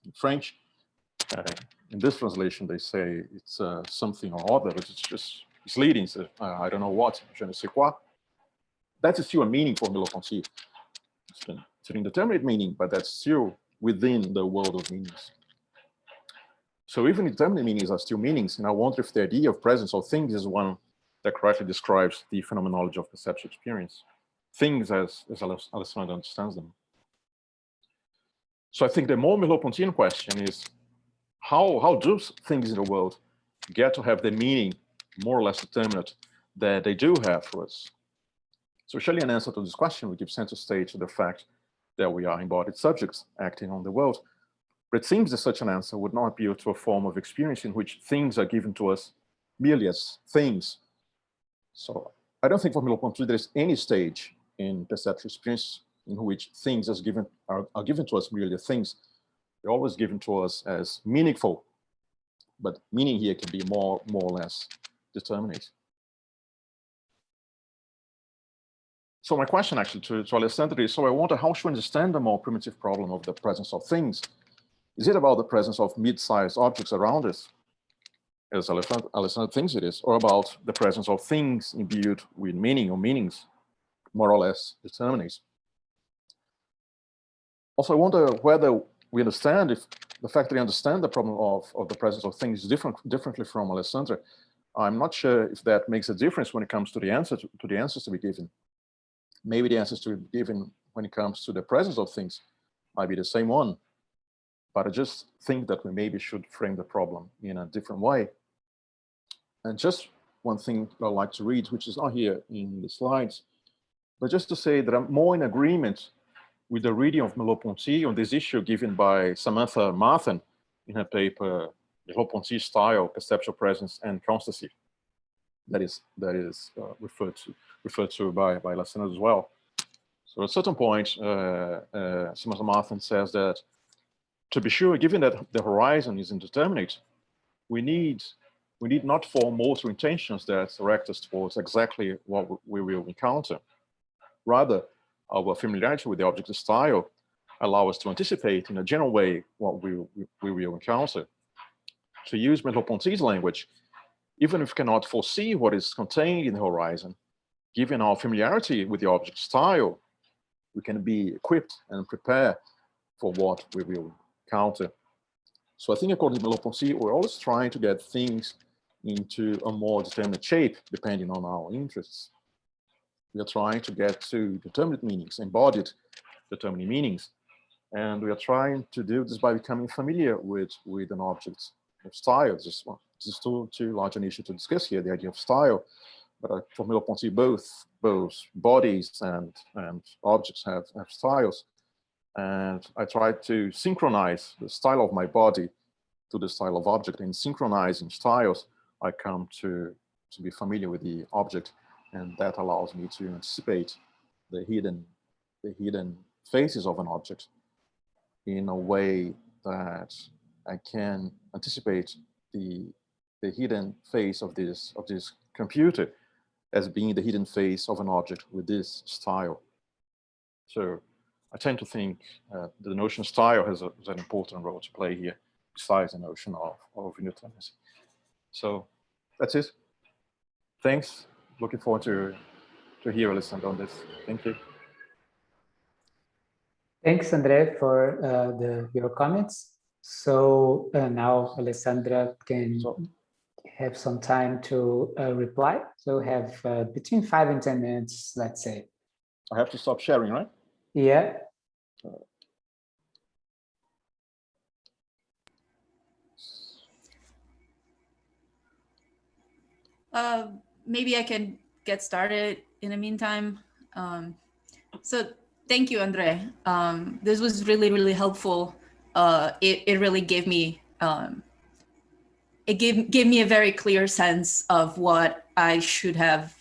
in French. In this translation, they say it's something or other, but it's just misleading. So, I don't know what, je ne sais quoi. That is still a meaning for Merleau-Ponty. It's an indeterminate meaning, but that's still within the world of meanings. So even indeterminate meanings are still meanings, and I wonder if the idea of presence of things is one that correctly describes the phenomenology of perceptual experience. Things as Alessandra understands them. So I think the more Merleau-Pontian question is, how do things in the world get to have the meaning more or less determinate that they do have for us? So surely an answer to this question would give center stage to the fact that we are embodied subjects acting on the world. But it seems that such an answer would not appeal to a form of experience in which things are given to us merely as things. So I don't think for Merleau-Ponty there is any stage in perceptual experience in which things are given to us merely as things. They're always given to us as meaningful, but meaning here can be more or less determinate. So my question actually to Alessandra is, so I wonder how should we understand the more primitive problem of the presence of things? Is it about the presence of mid-sized objects around us, as Alessandra thinks it is, or about the presence of things imbued with meaning or meanings, more or less determinate? Also, I wonder whether we understand, if the fact that we understand the problem of the presence of things is differently from Alessandra. I'm not sure if that makes a difference when it comes to the answers to be given. Maybe the answers to be given when it comes to the presence of things might be the same one. But I just think that we maybe should frame the problem in a different way. And just one thing I'd like to read, which is not here in the slides, but just to say that I'm more in agreement with the reading of Merleau-Ponty on this issue given by Samantha Martin in her paper, Merleau-Ponty Style, Perceptual Presence and Constancy. That is referred to by Alessandra as well. So at a certain point, Samantha Martin says that, to be sure, given that the horizon is indeterminate, we need not form motor intentions that direct us towards exactly what we will encounter. Rather, our familiarity with the object of style allow us to anticipate in a general way what we will encounter. To use Merleau-Ponty's language, even if we cannot foresee what is contained in the horizon, given our familiarity with the object style, we can be equipped and prepare for what we will encounter. So I think according to Merleau-Ponty, we're always trying to get things into a more determinate shape, depending on our interests. We are trying to get to determinate meanings, embodied determinate meanings. And we are trying to do this by becoming familiar with an object of style. This is too large an issue to discuss here, the idea of style. But for Merleau-Ponty, both bodies and objects have styles. And I try to synchronize the style of my body to the style of object. In synchronizing styles, I come to be familiar with the object, and that allows me to anticipate the hidden faces of an object in a way that I can anticipate the hidden face of this computer as being the hidden face of an object with this style. So I tend to think the notion of style has an important role to play here, besides the notion of indeterminacy. So that's it. Thanks. Looking forward to hear Alessandra on this. Thank you.
Thanks, Andre, for your comments. So now Alessandra can have some time to reply. So have between 5 and 10 minutes, let's say.
I have to stop sharing, right?
Yeah.
Maybe I can get started in the meantime. So thank you, Andre. This was really, really helpful. It really gave me, it gave me a very clear sense of what I should have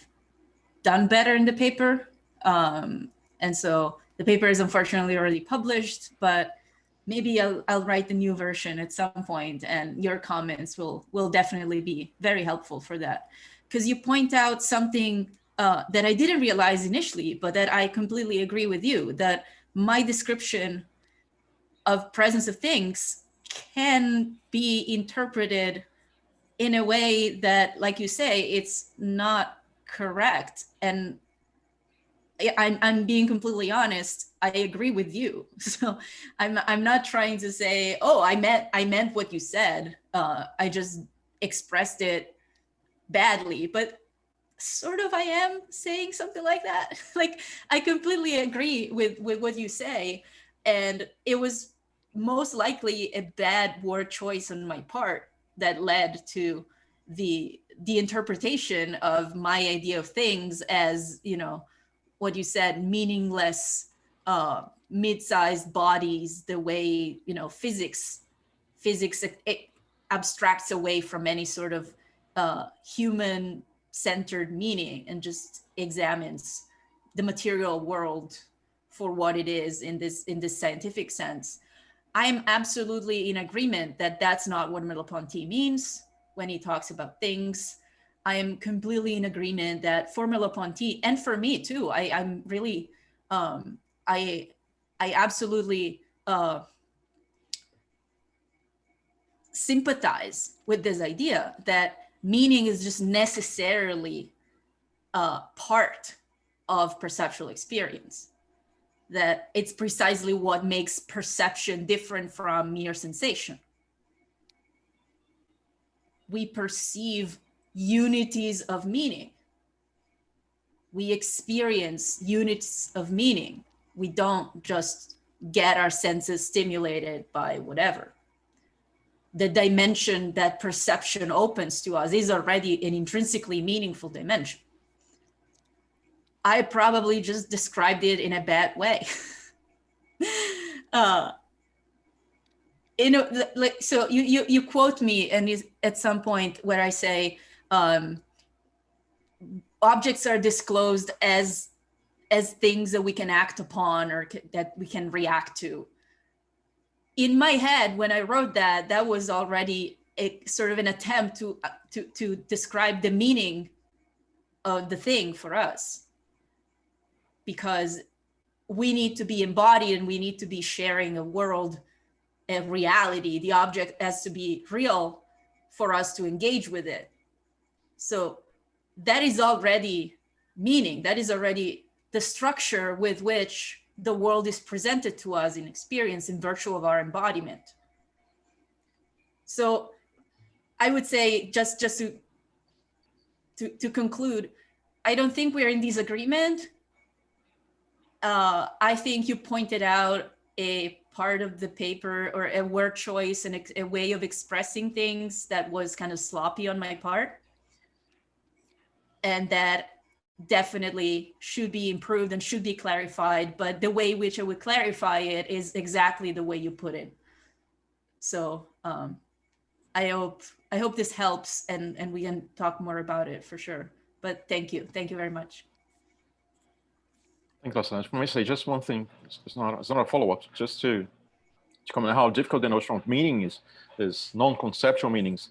done better in the paper. And so the paper is unfortunately already published, but maybe I'll write the new version at some point, and your comments will definitely be very helpful for that. Because you point out something that I didn't realize initially, but that I completely agree with you, that my description of presence of things can be interpreted in a way that, like you say, it's not correct. And I'm being completely honest, I agree with you. So I'm not trying to say, oh, I meant what you said. I just expressed it badly, but sort of I am saying something like that. Like, I completely agree with what you say. And it was most likely a bad word choice on my part that led to the interpretation of my idea of things as, you know, what you said, meaningless mid-sized bodies, the way, you know, physics it abstracts away from any sort of human centered meaning and just examines the material world for what it is in this scientific sense. I'm absolutely in agreement that that's not what Merleau-Ponty means when he talks about things. I am completely in agreement that for Merleau-Ponty, and for me too, I'm really, I absolutely sympathize with this idea that meaning is just necessarily part of perceptual experience, that it's precisely what makes perception different from mere sensation. We perceive unities of meaning. We experience units of meaning. We don't just get our senses stimulated by whatever. The dimension that perception opens to us is already an intrinsically meaningful dimension. I probably just described it in a bad way. You know, like, so you quote me and at some point where I say objects are disclosed as things that we can act upon or that we can react to. In my head, when I wrote that, that was already a sort of an attempt to describe the meaning of the thing for us, because we need to be embodied and we need to be sharing a world, a reality. The object has to be real for us to engage with it. So that is already meaning. That is already the structure with which the world is presented to us in experience in virtue of our embodiment. So I would say, just to conclude, I don't think we're in disagreement. I think you pointed out a part of the paper or a word choice and a way of expressing things that was kind of sloppy on my part. And that definitely should be improved and should be clarified, but the way in which I would clarify it is exactly the way you put it. So I hope this helps, and we can talk more about it for sure. But thank you very much.
Thanks, Alessandra. Let me say just one thing. It's not a follow-up. Just to comment on how difficult the notion of meaning is non-conceptual meanings,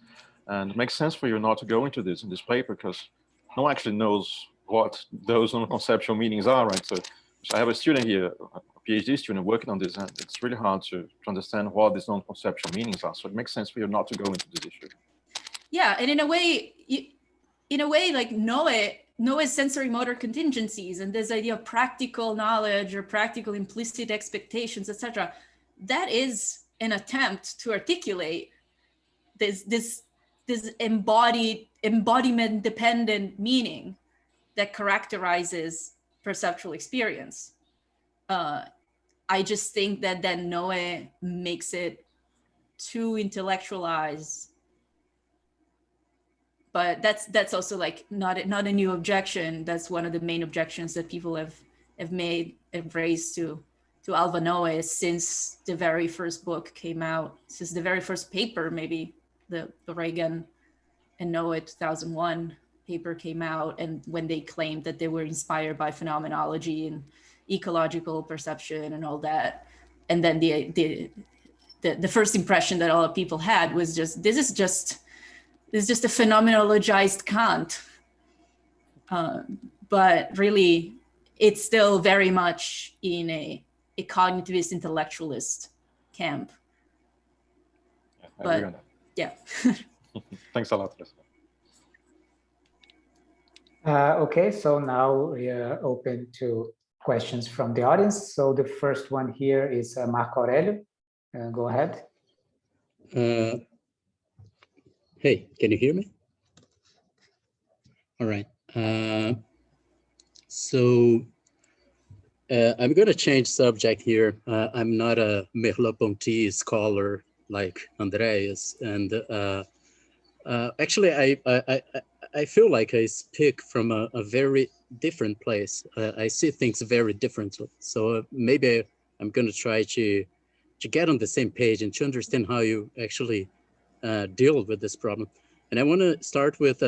and it makes sense for you not to go into this in this paper because no one actually knows what those non-conceptual meanings are, right? So I have a student here, a PhD student working on this, and it's really hard to understand what these non-conceptual meanings are. So it makes sense for you not to go into this issue.
Yeah, and in a way, like Noah's sensory motor contingencies and this idea of practical knowledge or practical implicit expectations, etc., that is an attempt to articulate this embodiment dependent meaning that characterizes perceptual experience. I just think that then Noah makes it too intellectualized. But that's also like not a new objection. That's one of the main objections that people have raised to Alva Noah since the very first book came out, since the very first paper, maybe the Reagan and Noah 2001 paper came out, and when they claimed that they were inspired by phenomenology and ecological perception and all that, and then the first impression that a lot of people had was just, this is just a phenomenologized Kant. But really, it's still very much in a cognitivist intellectualist camp.
I agree on that.
Yeah.
Thanks a lot.
Okay, so now we are open to questions from the audience. So the first one here is Marco Aurelio. Go ahead.
Hey, can you hear me? All right. I'm going to change subject here. I'm not a Merleau-Ponty scholar like Andreas, and actually, I feel like I speak from a very different place. I see things very differently. So maybe I'm going to try to get on the same page and to understand how you actually deal with this problem. And I want to start with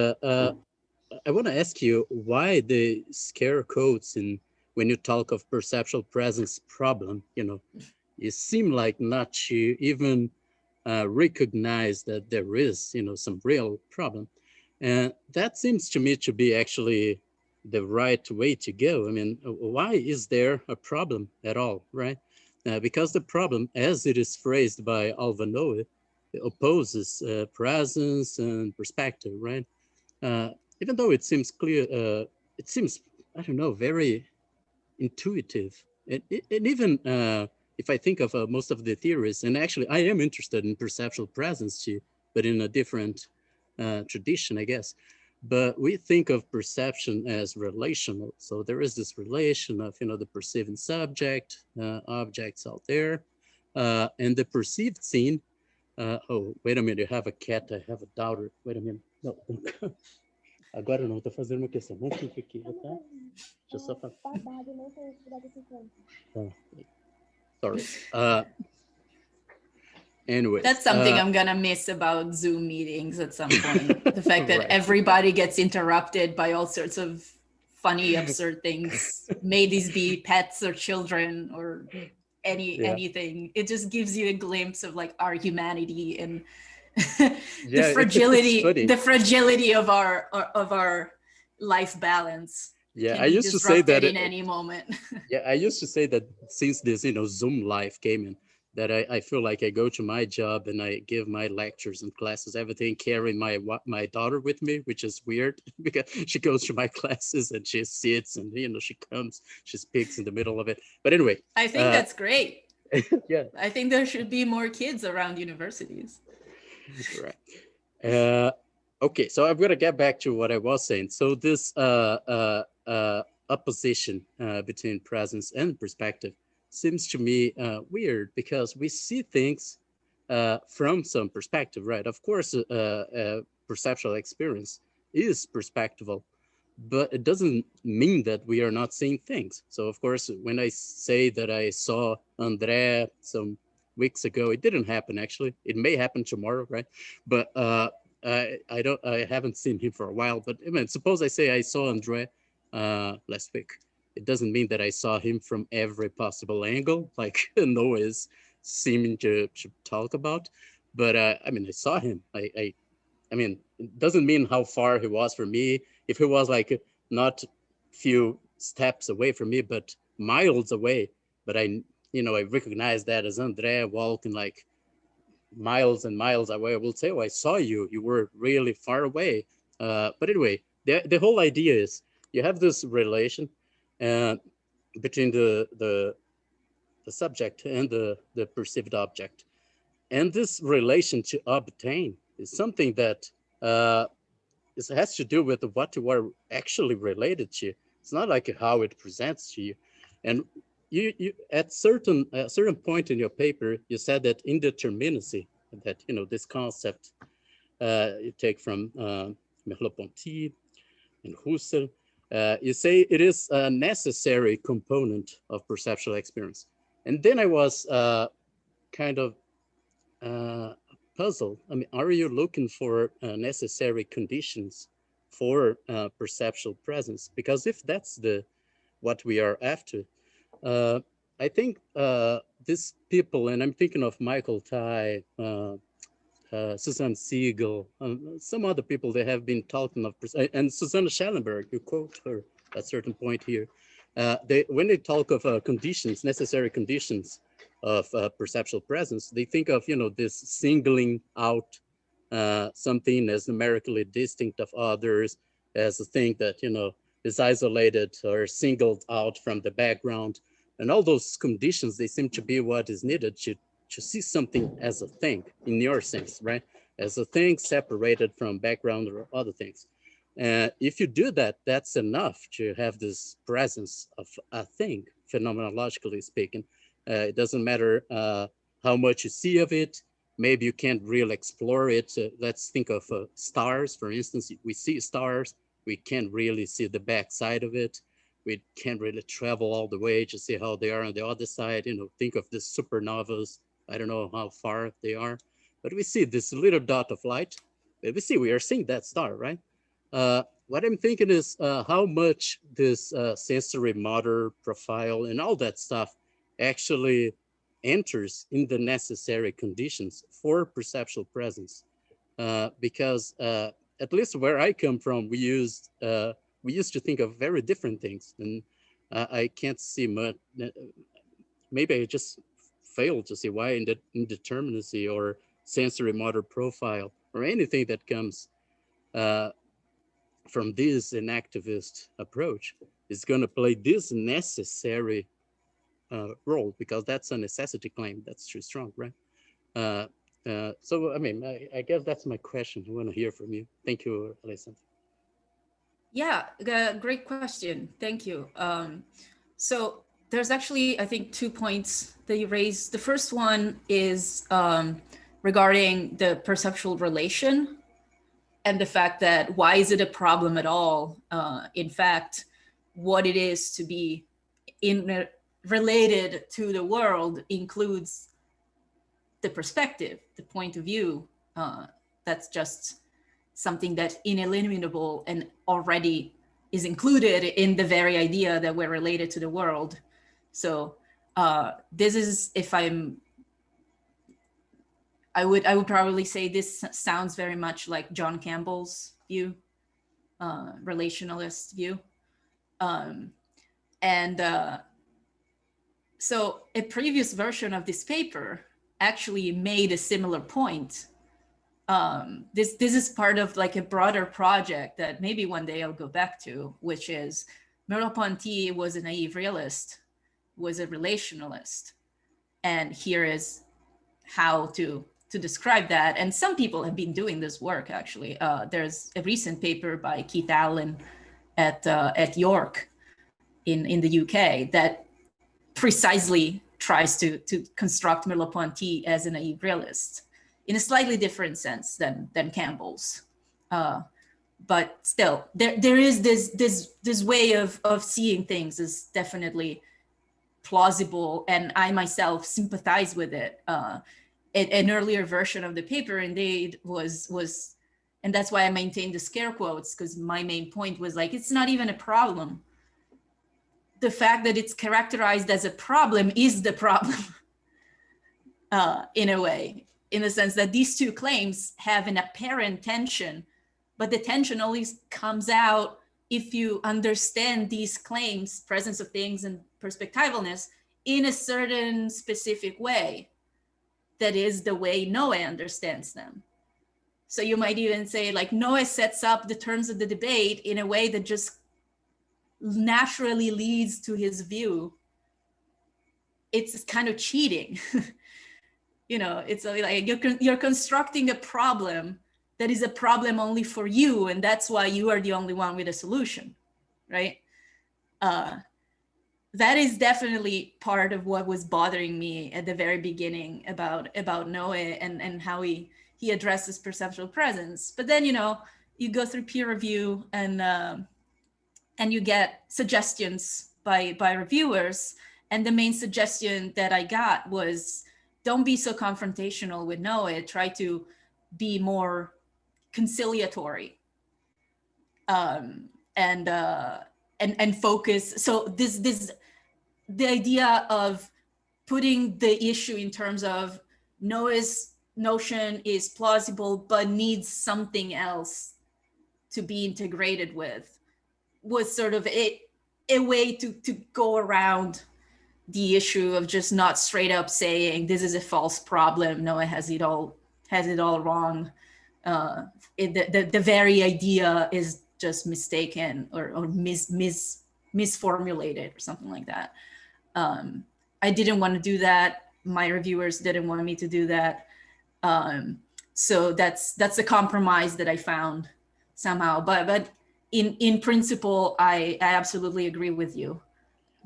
I want to ask you why the scare codes in when you talk of perceptual presence problem, you seem like not to even recognize that there is, some real problem. And that seems to me to be actually the right way to go. I mean, why is there a problem at all, right? Because the problem, as it is phrased by Alvanoe, opposes presence and perspective, right? Even though it seems clear, it seems, I don't know, very intuitive. And even if I think of most of the theories, and actually I am interested in perceptual presence too, but in a different tradition, I guess. But we think of perception as relational. So there is this relation of, the perceiving subject, objects out there, and the perceived scene. Oh, wait a minute, you have a cat, I have a daughter. Wait a minute. No. Agora não, tô fazendo uma questão. Não fica aqui, tá? Deixa eu só falar. Sorry. Anyways.
That's something I'm gonna miss about Zoom meetings at some point. The fact that everybody gets interrupted by all sorts of funny, absurd things. May these be pets or children or anything. It just gives you a glimpse of like our humanity and the fragility of our life balance.
Yeah, I used to say that
in any moment.
Yeah, I used to say that since this, Zoom life came in, that I feel like I go to my job and I give my lectures and classes, everything, carrying my daughter with me, which is weird because she goes to my classes and she sits and she comes, she speaks in the middle of it. But anyway,
I think that's great.
Yeah,
I think there should be more kids around universities.
Right. Okay, so I'm gonna get back to what I was saying. So this opposition between presence and perspective seems to me weird because we see things from some perspective, right? Of course, perceptual experience is perspectival, but it doesn't mean that we are not seeing things. So of course, when I say that I saw André some weeks ago, it didn't happen actually. It may happen tomorrow, right? But I haven't seen him for a while. But I mean, suppose I say I saw André last week. It doesn't mean that I saw him from every possible angle, like Noah is seeming to talk about. But I mean, I saw him. I mean, it doesn't mean how far he was from me. If he was like not few steps away from me, but miles away. But I recognize that as André walking like miles and miles away. I will say, oh, I saw you. You were really far away. But anyway, the whole idea is you have this relation between the subject and the perceived object. And this relation to obtain is something that has to do with what you are actually related to. It's not like how it presents to you. And you at certain point in your paper, you said that indeterminacy, that this concept you take from Merleau-Ponty and Husserl, you say it is a necessary component of perceptual experience. And then I was kind of puzzled. I mean, are you looking for necessary conditions for perceptual presence? Because if that's what we are after, I think these people, and I'm thinking of Michael Tai, Susan Siegel, some other people that have been talking of, and Susanna Schellenberg, you quote her at a certain point here. When they talk of conditions, necessary conditions of perceptual presence, they think of, this singling out something as numerically distinct of others, as a thing that, is isolated or singled out from the background. And all those conditions, they seem to be what is needed to see something as a thing, in your sense, right? As a thing separated from background or other things. If you do that, that's enough to have this presence of a thing, phenomenologically speaking. It doesn't matter how much you see of it. Maybe you can't really explore it. Let's think of stars, for instance. We see stars, we can't really see the backside of it. We can't really travel all the way to see how they are on the other side. Think of the supernovas. I don't know how far they are, but we see this little dot of light. We are seeing that star, right? What I'm thinking is how much this sensory motor profile and all that stuff actually enters in the necessary conditions for perceptual presence. Because at least where I come from, we used to think of very different things, and I can't see much. Maybe I just failed to see why indeterminacy or sensory motor profile or anything that comes from this enactivist approach is going to play this necessary role, because that's a necessity claim that's too strong, right? So, I mean, I guess that's my question. I want to hear from you. Thank you, Alessandra.
Yeah, great question. Thank you. So there's actually, I think, 2 points that you raised. The first one is regarding the perceptual relation and the fact that why is it a problem at all? In fact, what it is to be related to the world includes the perspective, the point of view. That's just something that's ineliminable and already is included in the very idea that we're related to the world. So this is, I would probably say this sounds very much like John Campbell's view, relationalist view. So a previous version of this paper actually made a similar point. This is part of like a broader project that maybe one day I'll go back to, which is Merleau-Ponty was a naive realist, was a relationalist. And here is how to describe that. And some people have been doing this work, actually. There's a recent paper by Keith Allen at York in the UK that precisely tries to construct Merleau-Ponty as a naive realist in a slightly different sense than Campbell's. But still, there is this way of seeing things is definitely plausible, and I myself sympathize with it. An earlier version of the paper indeed was, and that's why I maintained the scare quotes, because my main point was like, it's not even a problem. The fact that it's characterized as a problem is the problem, in a way, in the sense that these two claims have an apparent tension, but the tension always comes out if you understand these claims, presence of things and perspectivalness, in a certain specific way. That is the way Noe understands them. So you might even say, like, Noe sets up the terms of the debate in a way that just naturally leads to his view. It's kind of cheating. It's like you're constructing a problem that is a problem only for you, and that's why you are the only one with a solution, right? That is definitely part of what was bothering me at the very beginning about Noe and how he addresses perceptual presence. But then, you go through peer review and you get suggestions by reviewers. And the main suggestion that I got was, don't be so confrontational with Noe, try to be more conciliatory and focus. So this the idea of putting the issue in terms of Noah's notion is plausible, but needs something else to be integrated with, was sort of a way to go around the issue of just not straight up saying this is a false problem, Noah has it all wrong. The very idea is just mistaken or misformulated or something like that. I didn't want to do that. My reviewers didn't want me to do that. So that's the compromise that I found somehow. But in principle, I absolutely agree with you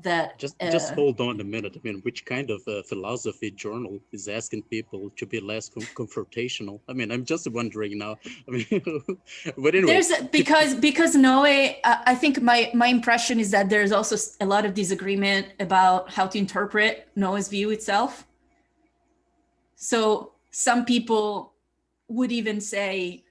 that
just hold on a minute. I mean, which kind of philosophy journal is asking people to be less confrontational? I mean, I'm just wondering now. I mean, but anyway,
because Noe, I think my impression is that there's also a lot of disagreement about how to interpret Noah's view itself. So some people would even say,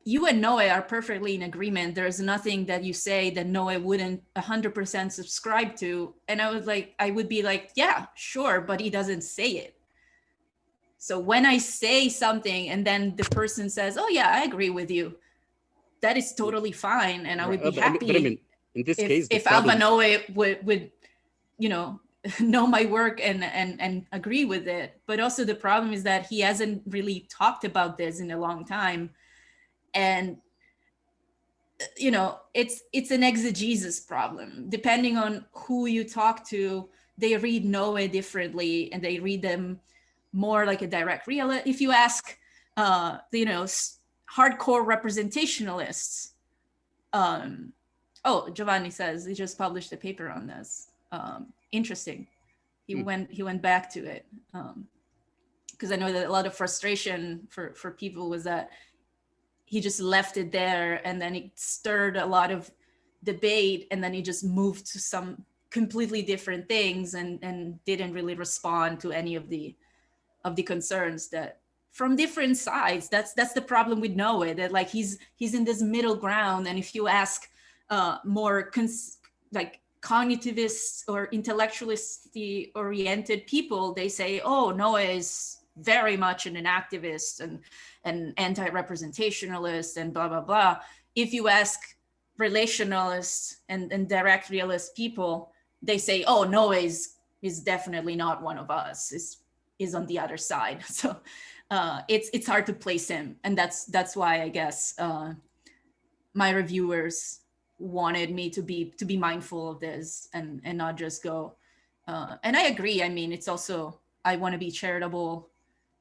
you and Noah are perfectly in agreement. There's nothing that you say that Noah wouldn't 100% subscribe to. And I would be like, yeah, sure, but he doesn't say it. So when I say something and then the person says, oh yeah, I agree with you, that is totally fine. And I would be happy.
But I mean, in this case,
if Alva Noah would, know my work and agree with it. But also the problem is that he hasn't really talked about this in a long time. And it's an exegesis problem. Depending on who you talk to, they read Noah differently, and they read them more like a direct realist. If you ask hardcore representationalists, Giovanni says he just published a paper on this. Interesting. He went back to it, because I know that a lot of frustration for people was that he just left it there, and then it stirred a lot of debate, and then he just moved to some completely different things and didn't really respond to any of the concerns that from different sides. That's the problem with Noah, that like he's in this middle ground. And if you ask more cognitivist or intellectualistically oriented people, they say, oh, Noah is very much an activist and anti-representationalist and blah, blah, blah. If you ask relationalists and direct realist people, they say, oh, Noah is definitely not one of us, is on the other side. So it's hard to place him. And that's why I guess my reviewers wanted me to be mindful of this and not just go. And I agree. I mean, it's also, I want to be charitable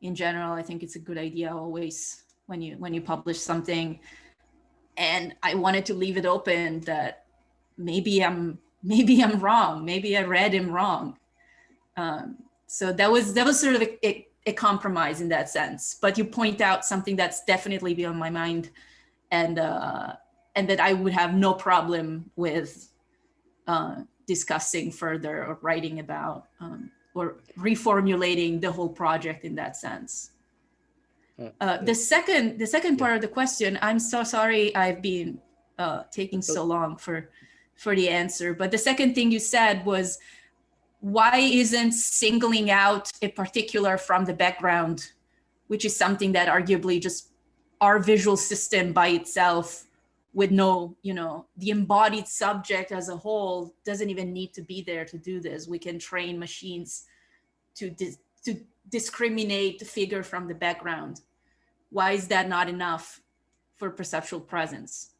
in general. I think it's a good idea always when you publish something. And I wanted to leave it open that maybe I'm wrong. Maybe I read him wrong. So that was sort of a compromise in that sense. But you point out something that's definitely beyond my mind, and that I would have no problem with discussing further or writing about, or reformulating the whole project in that sense. The second part of the question, I'm so sorry I've been taking so long for the answer, but the second thing you said was, why isn't singling out a particular from the background, which is something that arguably just our visual system by itself with no, the embodied subject as a whole doesn't even need to be there to do this. We can train machines to discriminate the figure from the background. Why is that not enough for perceptual presence?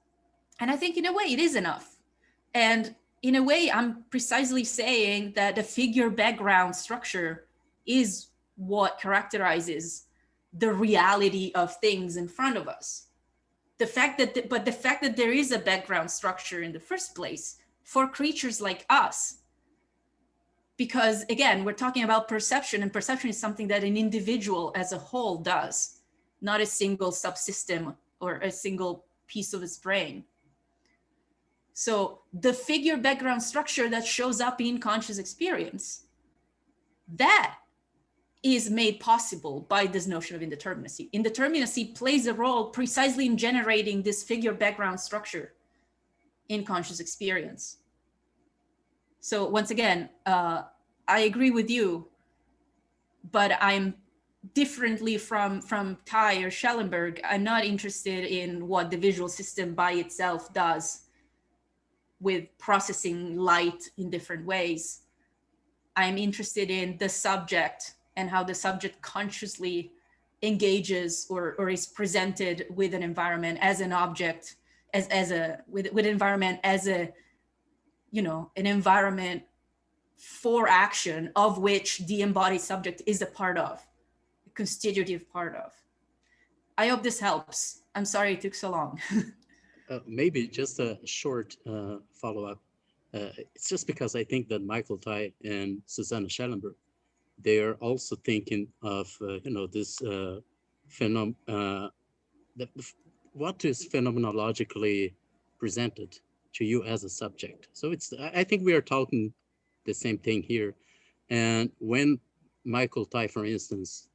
And I think in a way it is enough. And in a way, I'm precisely saying that the figure background structure is what characterizes the reality of things in front of us. The fact that there is a background structure in the first place for creatures like us, because again, we're talking about perception, and perception is something that an individual as a whole does, not a single subsystem or a single piece of his brain. So the figure background structure that shows up in conscious experience, that is made possible by this notion of indeterminacy. Indeterminacy plays a role precisely in generating this figure background structure in conscious experience. So once again, I agree with you, but I'm differently from Ty or Schellenberg. I'm not interested in what the visual system by itself does with processing light in different ways. I'm interested in the subject and how the subject consciously engages or is presented with an environment as an object, with environment as a, you know, an environment for action of which the embodied subject is a part of, a constitutive part of. I hope this helps. I'm sorry it took so long.
Maybe just a short follow-up. It's just because I think that Michael Ty and Susanna Schellenberg, they are also thinking of, you know, this what is phenomenologically presented to you as a subject. So it's, I think we are talking the same thing here. And when Michael Ty, for instance,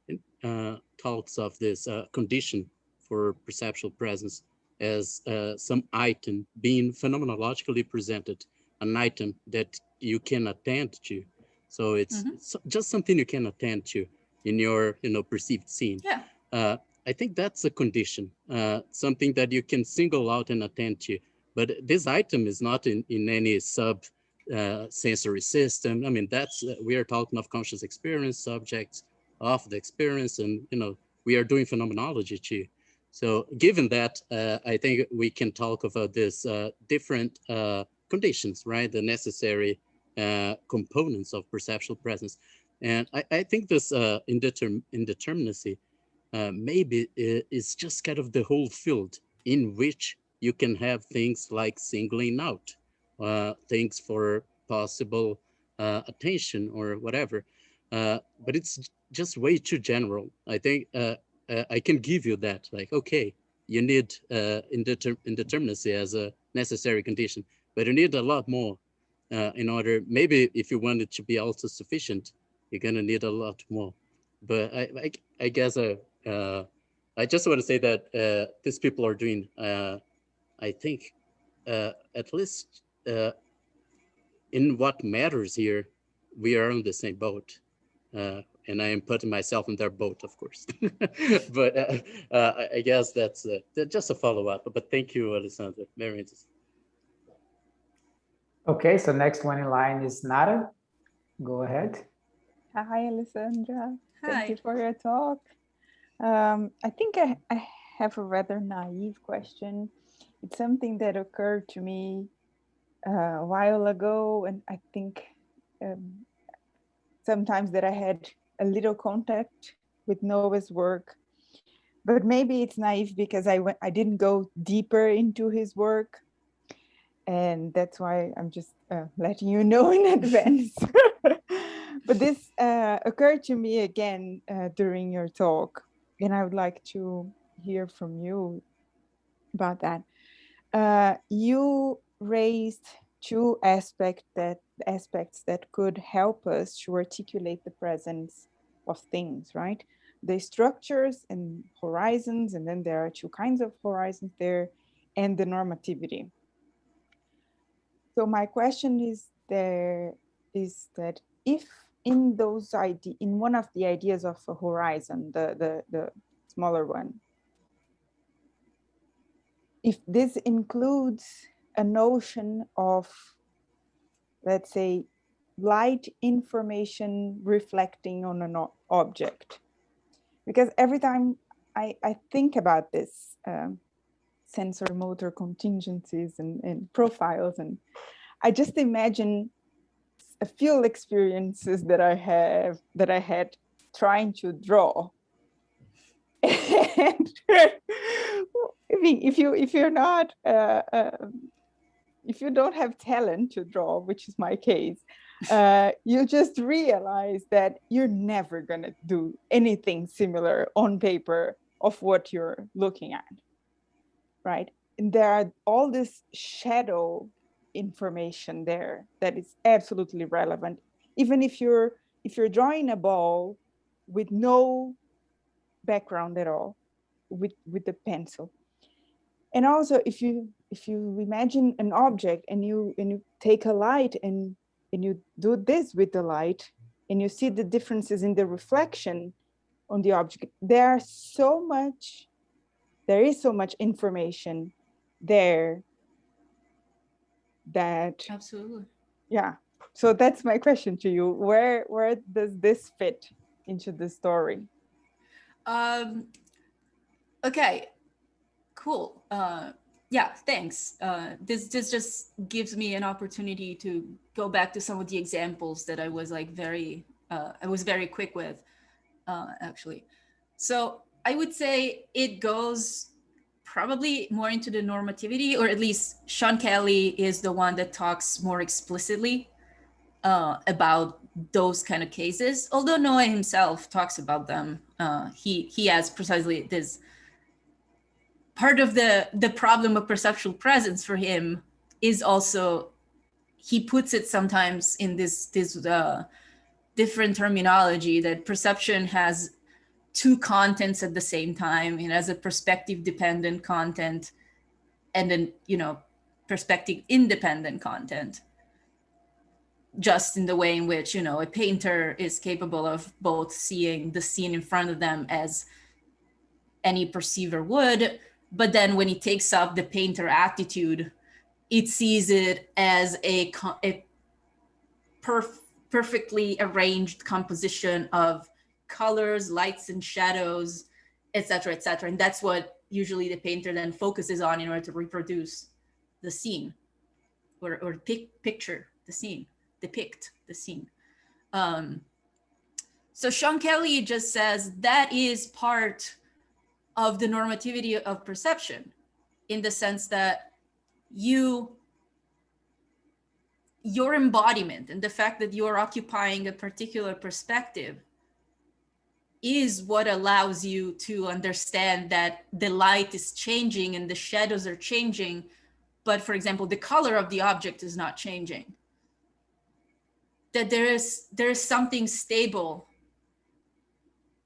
talks of this condition for perceptual presence as some item being phenomenologically presented, an item that you can attend to. So it's, it's just something you can attend to in your, you know, perceived scene.
Yeah.
I think that's a condition, something that you can single out and attend to. But this item is not in any sub sensory system. I mean, that's, we are talking of conscious experience, subjects of the experience, and, you know, we are doing phenomenology too. So given that, I think we can talk about this different conditions, right? The necessary components of perceptual presence. And I think this indeterminacy maybe is just kind of the whole field in which you can have things like singling out, things for possible attention or whatever. But it's just way too general. I think I can give you that, like, okay, you need indeterminacy as a necessary condition, but you need a lot more in order, maybe if you want it to be also sufficient, you're gonna need a lot more. But I guess I just want to say that these people are doing, I think, at least in what matters here, we are on the same boat. And I am putting myself in their boat, of course. But I guess that's just a follow-up. But thank you, Alessandra. Very interesting.
Okay, so next one in line is Nara. Go ahead.
Hi, Alessandra.
Hi.
Thank you for your talk. I think I have a rather naive question. It's something that occurred to me a while ago, and I think sometimes that I had a little contact with Noah's work, but maybe it's naive because I didn't go deeper into his work, and that's why I'm just letting you know in advance. But this occurred to me again during your talk, and I would like to hear from you about that. You raised two aspects that could help us to articulate the presence of things, right? The structures and horizons, and then there are two kinds of horizons there, and the normativity. So my question is that if in those in one of the ideas of a horizon, the smaller one, if this includes a notion of, let's say, light information reflecting on an object, because every time I think about this sensor motor contingencies and profiles, and I just imagine a few experiences that I had trying to draw. And I mean, if you're not if you don't have talent to draw, which is my case, you just realize that you're never gonna do anything similar on paper of what you're looking at, right? And there are all this shadow information there that is absolutely relevant, even if you're drawing a ball with no background at all, with the pencil. And also if you imagine an object and you take a light and and you do this with the light, and you see the differences in the reflection on the object, there is so much information there that,
Absolutely.
yeah. So that's my question to you. Where does this fit into the story?
Okay, cool. Yeah, thanks. This just gives me an opportunity to go back to some of the examples that I was like very quick with, actually. So I would say it goes probably more into the normativity, or at least Sean Kelly is the one that talks more explicitly about those kind of cases. Although Noah himself talks about them, he has precisely this part of the problem of perceptual presence for him is also, he puts it sometimes in this different terminology, that perception has two contents at the same time. It has a perspective dependent content and then, perspective independent content, just in the way in which, a painter is capable of both seeing the scene in front of them as any perceiver would, but then when he takes up the painter attitude, it sees it as a perfectly arranged composition of colors, lights and shadows, etc., etc. And that's what usually the painter then focuses on in order to reproduce the scene, or picture the scene, depict the scene. So Sean Kelly just says that is part of the normativity of perception, in the sense that your embodiment and the fact that you're occupying a particular perspective is what allows you to understand that the light is changing and the shadows are changing, but for example, the color of the object is not changing. That there is something stable,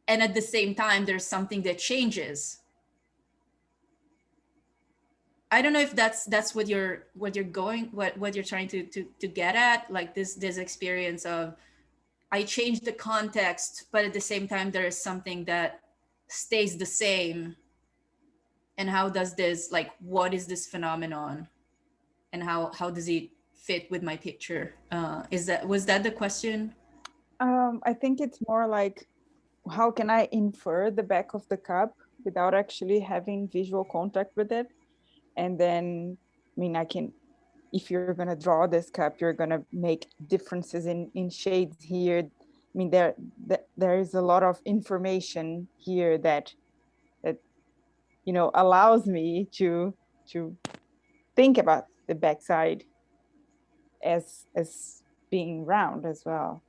and at the same time, there's something that changes. I don't know if that's what you're trying to get at, like this experience of, I change the context, but at the same time, there is something that stays the same. And how does this, like, what is this phenomenon? And how does it fit with my picture? Was that the question?
I think it's more like, how can I infer the back of the cup without actually having visual contact with it? And then, if you're going to draw this cup, you're going to make differences in shades here. There is a lot of information here that allows me to think about the backside as being round as well.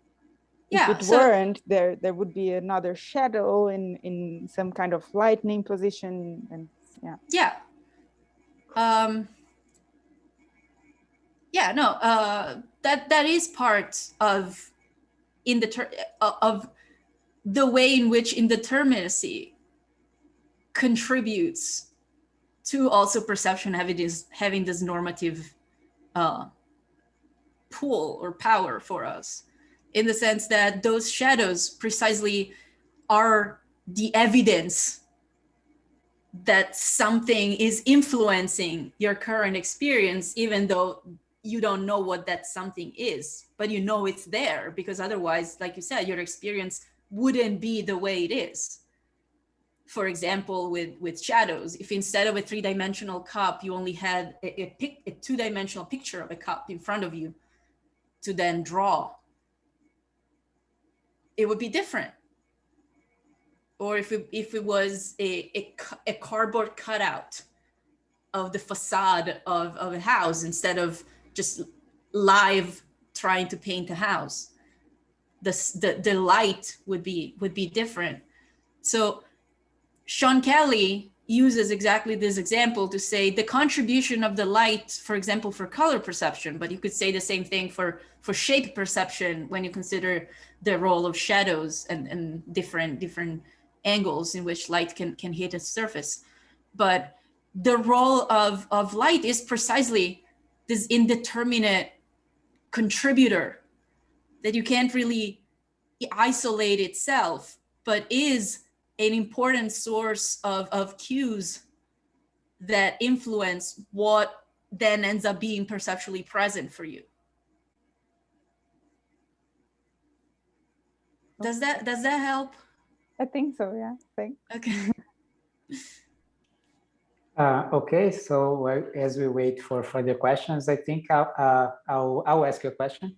Yeah,
if it weren't, there would be another shadow in some kind of lightning position, and
yeah. That is part of of the way in which indeterminacy contributes to also perception having this normative pull or power for us, in the sense that those shadows precisely are the evidence that something is influencing your current experience, even though you don't know what that something is, but you know it's there, because otherwise, like you said, your experience wouldn't be the way it is. For example, with shadows, if instead of a 3-dimensional cup, you only had a 2-dimensional picture of a cup in front of you to then draw, it would be different. Or if it was a cardboard cutout of the facade of a house, instead of just live trying to paint a house, the light would be different. So Sean Kelly uses exactly this example to say the contribution of the light, for example, for color perception, but you could say the same thing for shape perception when you consider the role of shadows and different angles in which light can hit a surface. But the role of light is precisely this indeterminate contributor that you can't really isolate itself, but is an important source of cues that influence what then ends up being perceptually present for you. Does that help?
I think so, yeah, thanks.
Okay.
Okay, so as we wait for further questions, I think I'll ask you a question.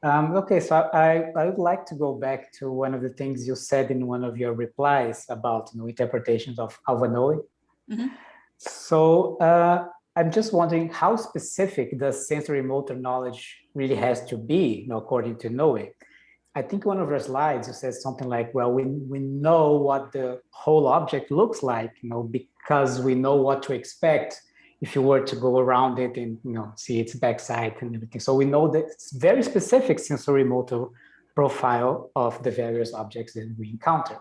Okay, so I would like to go back to one of the things you said in one of your replies about interpretations of Alvanoe.
Mm-hmm.
So I'm just wondering, how specific does sensory motor knowledge really has to be, according to Noe? I think one of your slides, you said something like, well, we know what the whole object looks like, because we know what to expect if you were to go around it and, see its backside and everything. So we know that it's very specific sensory motor profile of the various objects that we encounter.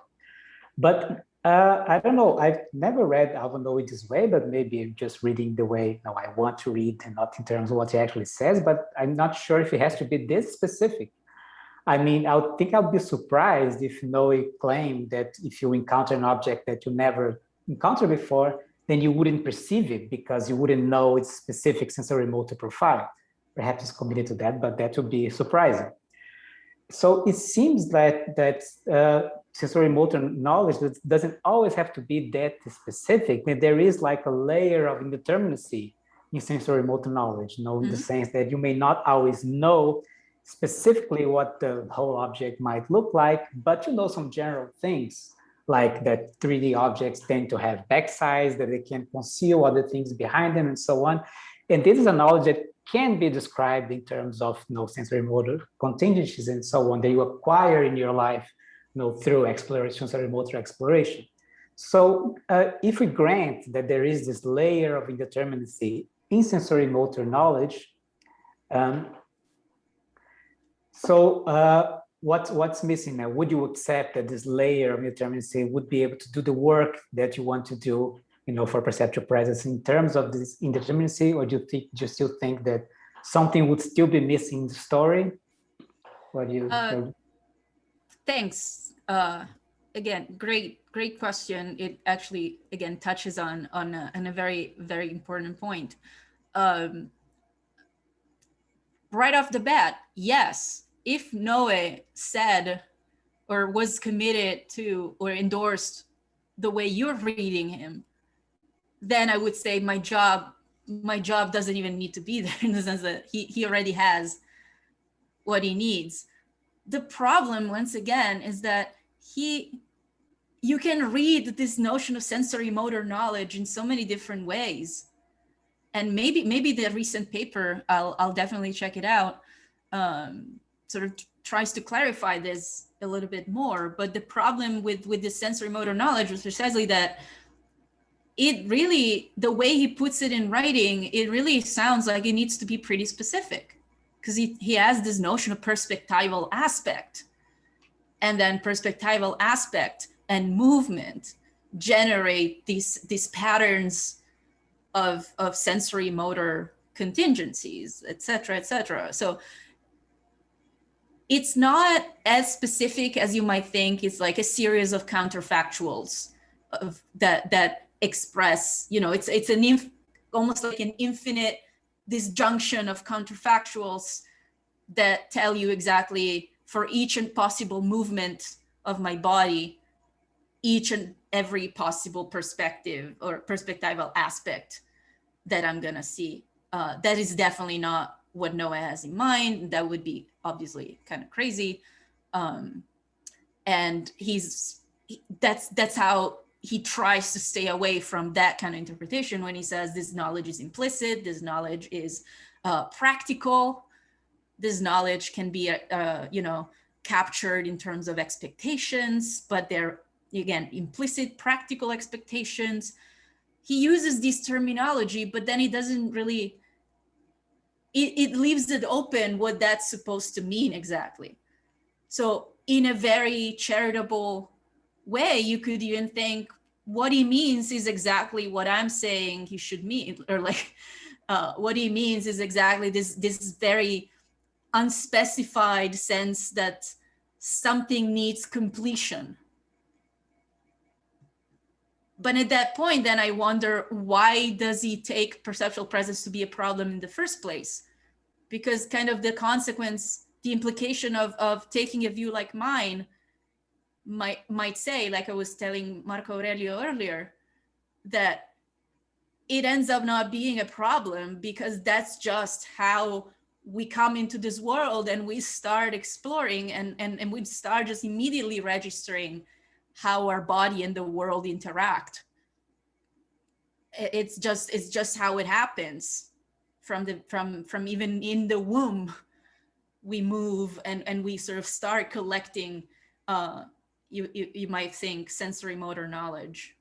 But I don't know, I've never read Alvanoe this way, but maybe I'm just reading the way I want to read and not in terms of what he actually says, but I'm not sure if it has to be this specific. I mean, I think I'll be surprised if Noe claimed that if you encounter an object that you never encountered before, then you wouldn't perceive it because you wouldn't know its specific sensory motor profile. Perhaps it's committed to that, but that would be surprising. So it seems that sensory motor knowledge doesn't always have to be that specific. There is like a layer of indeterminacy in sensory motor knowledge, in the sense that you may not always know specifically what the whole object might look like, but you know some general things, like that 3D objects tend to have backsides, that they can conceal other things behind them, and so on. And this is a knowledge that can be described in terms of sensory motor contingencies and so on that you acquire in your life through exploration, sensory motor exploration. So if we grant that there is this layer of indeterminacy in sensory motor knowledge, what's missing now? Would you accept that this layer of indeterminacy would be able to do the work that you want to do, for perceptual presence in terms of this indeterminacy, or do you still think that something would still be missing in the story? What do you?
Thanks. Again, great question. It actually again touches on a very, very important point. Right off the bat, yes. If Noe said or was committed to or endorsed the way you're reading him, then I would say my job doesn't even need to be there, in the sense that he already has what he needs. The problem, once again, is that you can read this notion of sensory motor knowledge in so many different ways. And maybe the recent paper, I'll definitely check it out, sort of tries to clarify this a little bit more. But the problem with the sensory motor knowledge was precisely that it really, the way he puts it in writing, it really sounds like it needs to be pretty specific, because he has this notion of perspectival aspect, and then perspectival aspect and movement generate these patterns of sensory motor contingencies, et cetera. So it's not as specific as you might think. It's like a series of counterfactuals of that express, it's almost like an infinite disjunction of counterfactuals that tell you exactly for each and possible movement of my body, each and every possible perspective or perspectival aspect that I'm gonna see. That is definitely not what Noah has in mind. That would be obviously kind of crazy. And that's how he tries to stay away from that kind of interpretation when he says this knowledge is implicit, this knowledge is practical, this knowledge can be captured in terms of expectations, but they're, again, implicit practical expectations. He uses this terminology, but then he doesn't really, it leaves it open what that's supposed to mean exactly. So in a very charitable way, you could even think what he means is exactly what I'm saying he should mean, or like what he means is exactly this very unspecified sense that something needs completion. But at that point, then I wonder, why does he take perceptual presence to be a problem in the first place? Because kind of the consequence, the implication of taking a view like mine might say, like I was telling Marco Aurelio earlier, that it ends up not being a problem because that's just how we come into this world, and we start exploring and we start just immediately registering how our body and the world interact. It's just how it happens. From even in the womb, we move and we sort of start collecting, you might think, sensory motor knowledge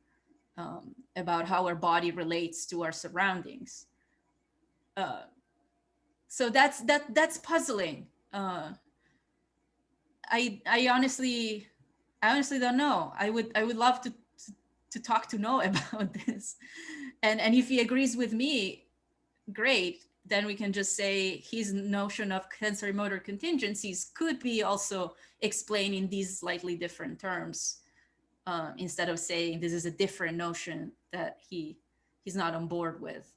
about how our body relates to our surroundings. So that's puzzling. I honestly don't know. I would love to talk to Noah about this, and if he agrees with me, great. Then we can just say his notion of sensory motor contingencies could be also explained in these slightly different terms, instead of saying this is a different notion that he's not on board with.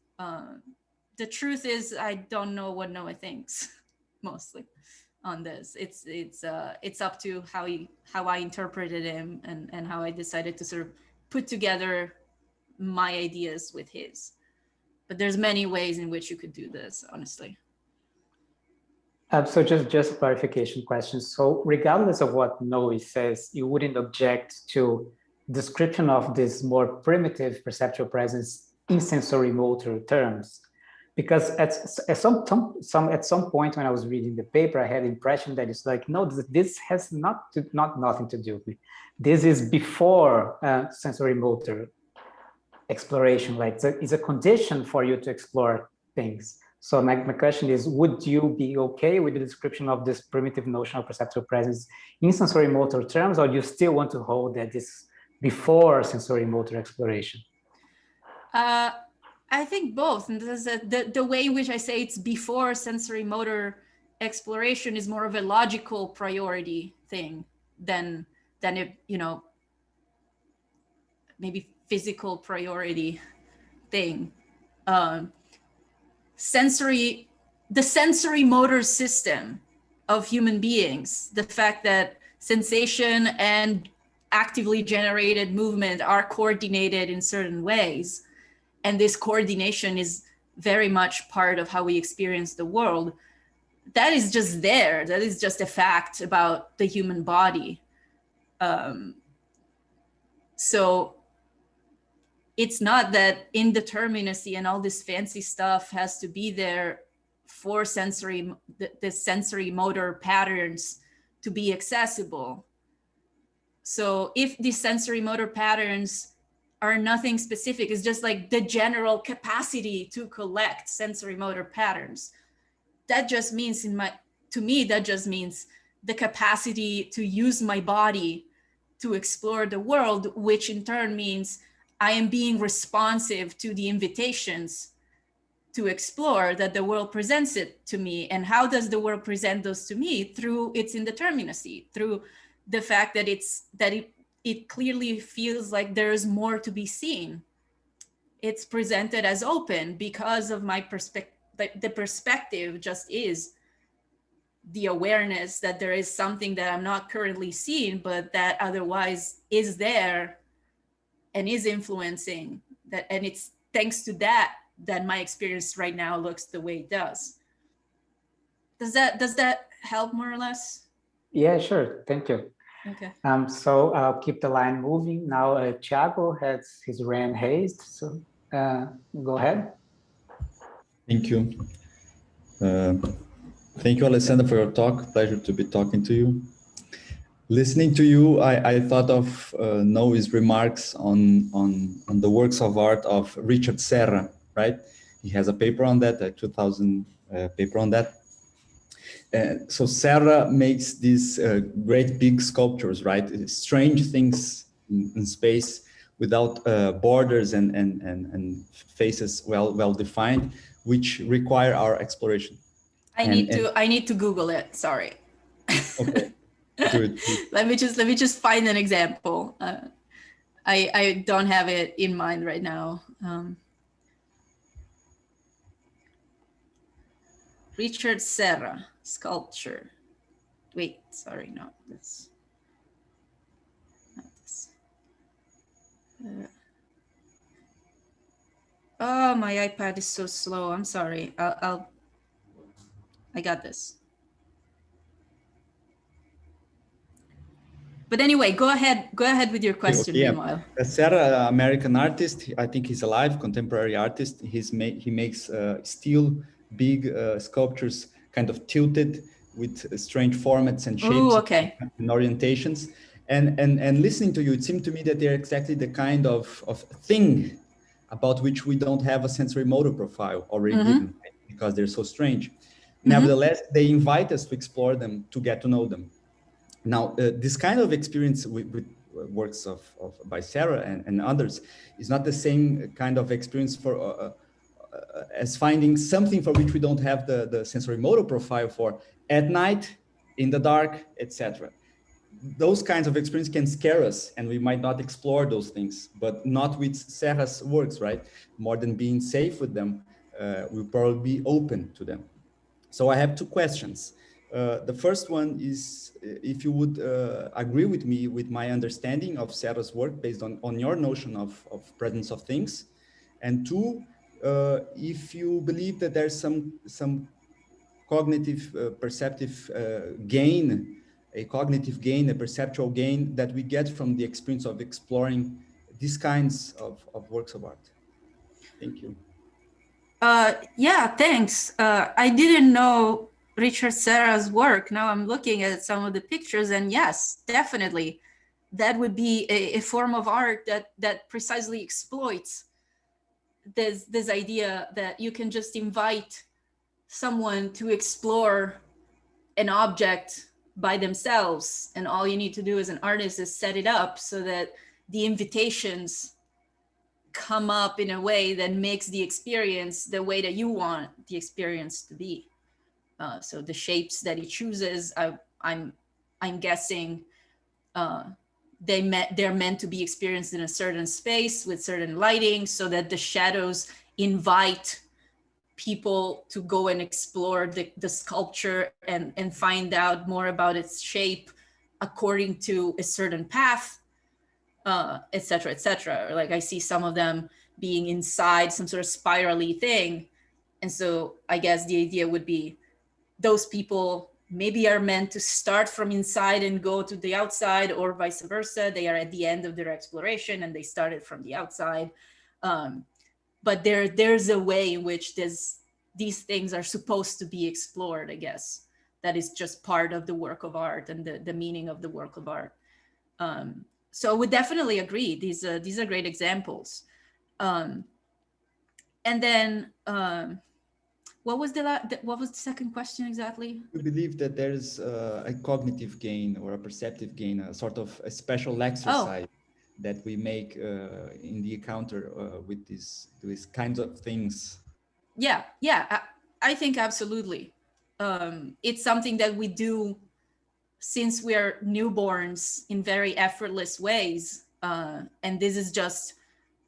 The truth is, I don't know what Noah thinks mostly on this. It's up to how I interpreted him and how I decided to sort of put together my ideas with his. But there's many ways in which you could do this, honestly.
So just clarification questions. So regardless of what Noe says, you wouldn't object to description of this more primitive perceptual presence in sensory motor terms, because at some point when I was reading the paper, I had the impression that it's like, no, this has nothing to do with. This is before sensory motor exploration, like it's a condition for you to explore things. So my question is, would you be okay with the description of this primitive notion of perceptual presence in sensory motor terms, or do you still want to hold that this before sensory motor exploration?
I think both. And the way in which I say it's before sensory motor exploration is more of a logical priority thing than it, maybe physical priority thing. The sensory motor system of human beings, the fact that sensation and actively generated movement are coordinated in certain ways, and this coordination is very much part of how we experience the world, that is just there. That is just a fact about the human body. So it's not that indeterminacy and all this fancy stuff has to be there for the sensory motor patterns to be accessible. So if these sensory motor patterns are nothing specific, it's just like the general capacity to collect sensory motor patterns, that just means to me, that just means the capacity to use my body to explore the world, which in turn means I am being responsive to the invitations to explore that the world presents it to me. And how does the world present those to me? Through its indeterminacy, through the fact that it clearly feels like there is more to be seen. It's presented as open because of my perspective. The perspective just is the awareness that there is something that I'm not currently seeing, but that otherwise is there and is influencing that. And it's thanks to that my experience right now looks the way it does. Does that help more or less?
Yeah, sure. Thank you.
Okay.
So I'll keep the line moving. Now, Thiago has his hand raised. So go ahead.
Thank you. Thank you, Alessandra, for your talk. Pleasure to be talking to you. Listening to you, I thought of Noe's remarks on the works of art of Richard Serra, right? He has a paper on that, a 2000 paper on that. So Serra makes these great big sculptures, right? Strange things in space without borders and faces well defined, which require our exploration.
I need to Google it. Sorry.
Okay, good.
let me just find an example. I don't have it in mind right now. Richard Serra sculpture. Wait, sorry, no, that's not this. Oh, my iPad is so slow. I'm sorry. I got this. But anyway, go ahead with your question.
Okay, yeah.
Meanwhile,
Serra, American artist. I think he's alive, contemporary artist. He makes steel big sculptures, kind of tilted with strange formats and shapes.
Ooh, okay.
And orientations. And listening to you, it seemed to me that they're exactly the kind of thing about which we don't have a sensory motor profile already given, right? Because they're so strange. Nevertheless, they invite us to explore them, to get to know them. Now, this kind of experience with works by Serra and others is not the same kind of experience for as finding something for which we don't have the sensory motor profile for at night, in the dark, etc. Those kinds of experience can scare us, and we might not explore those things, but not with Serra's works, right? More than being safe with them, we'll probably be open to them. So I have two questions. The first one is if you would agree with me with my understanding of Serra's work based on your notion of presence of things. And two, if you believe that there's some cognitive, perceptive gain, a cognitive gain, a perceptual gain that we get from the experience of exploring these kinds of works of art. Thank you.
Yeah, thanks. I didn't know Richard Serra's work. Now I'm looking at some of the pictures, and yes, definitely, that would be a form of art that precisely exploits this idea that you can just invite someone to explore an object by themselves, and all you need to do as an artist is set it up so that the invitations come up in a way that makes the experience the way that you want the experience to be. So the shapes that he chooses, I'm guessing they're meant to be experienced in a certain space with certain lighting, so that the shadows invite people to go and explore the sculpture and find out more about its shape according to a certain path, et cetera, et cetera. Like I see some of them being inside some sort of spirally thing. And so I guess the idea would be those people maybe are meant to start from inside and go to the outside, or vice versa. They are at the end of their exploration and they started from the outside. But there's a way in which these things are supposed to be explored, I guess. That is just part of the work of art and the meaning of the work of art. So I would definitely agree. These are great examples. And then what was the second question exactly?
We believe that there's a cognitive gain or a perceptive gain, a sort of a special exercise that we make in the encounter with these kinds of things.
Yeah, I think absolutely. It's something that we do since we are newborns in very effortless ways. And this is just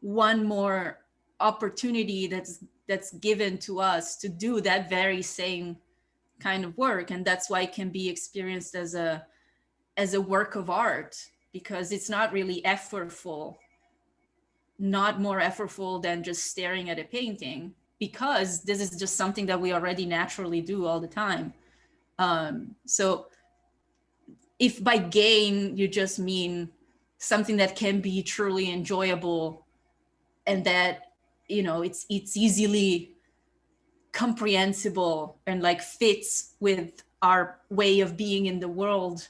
one more opportunity that's given to us to do that very same kind of work. And that's why it can be experienced as a work of art, because it's not really effortful, not more effortful than just staring at a painting, because this is just something that we already naturally do all the time. So if by gain you just mean something that can be truly enjoyable and that, you know, it's easily comprehensible and like fits with our way of being in the world,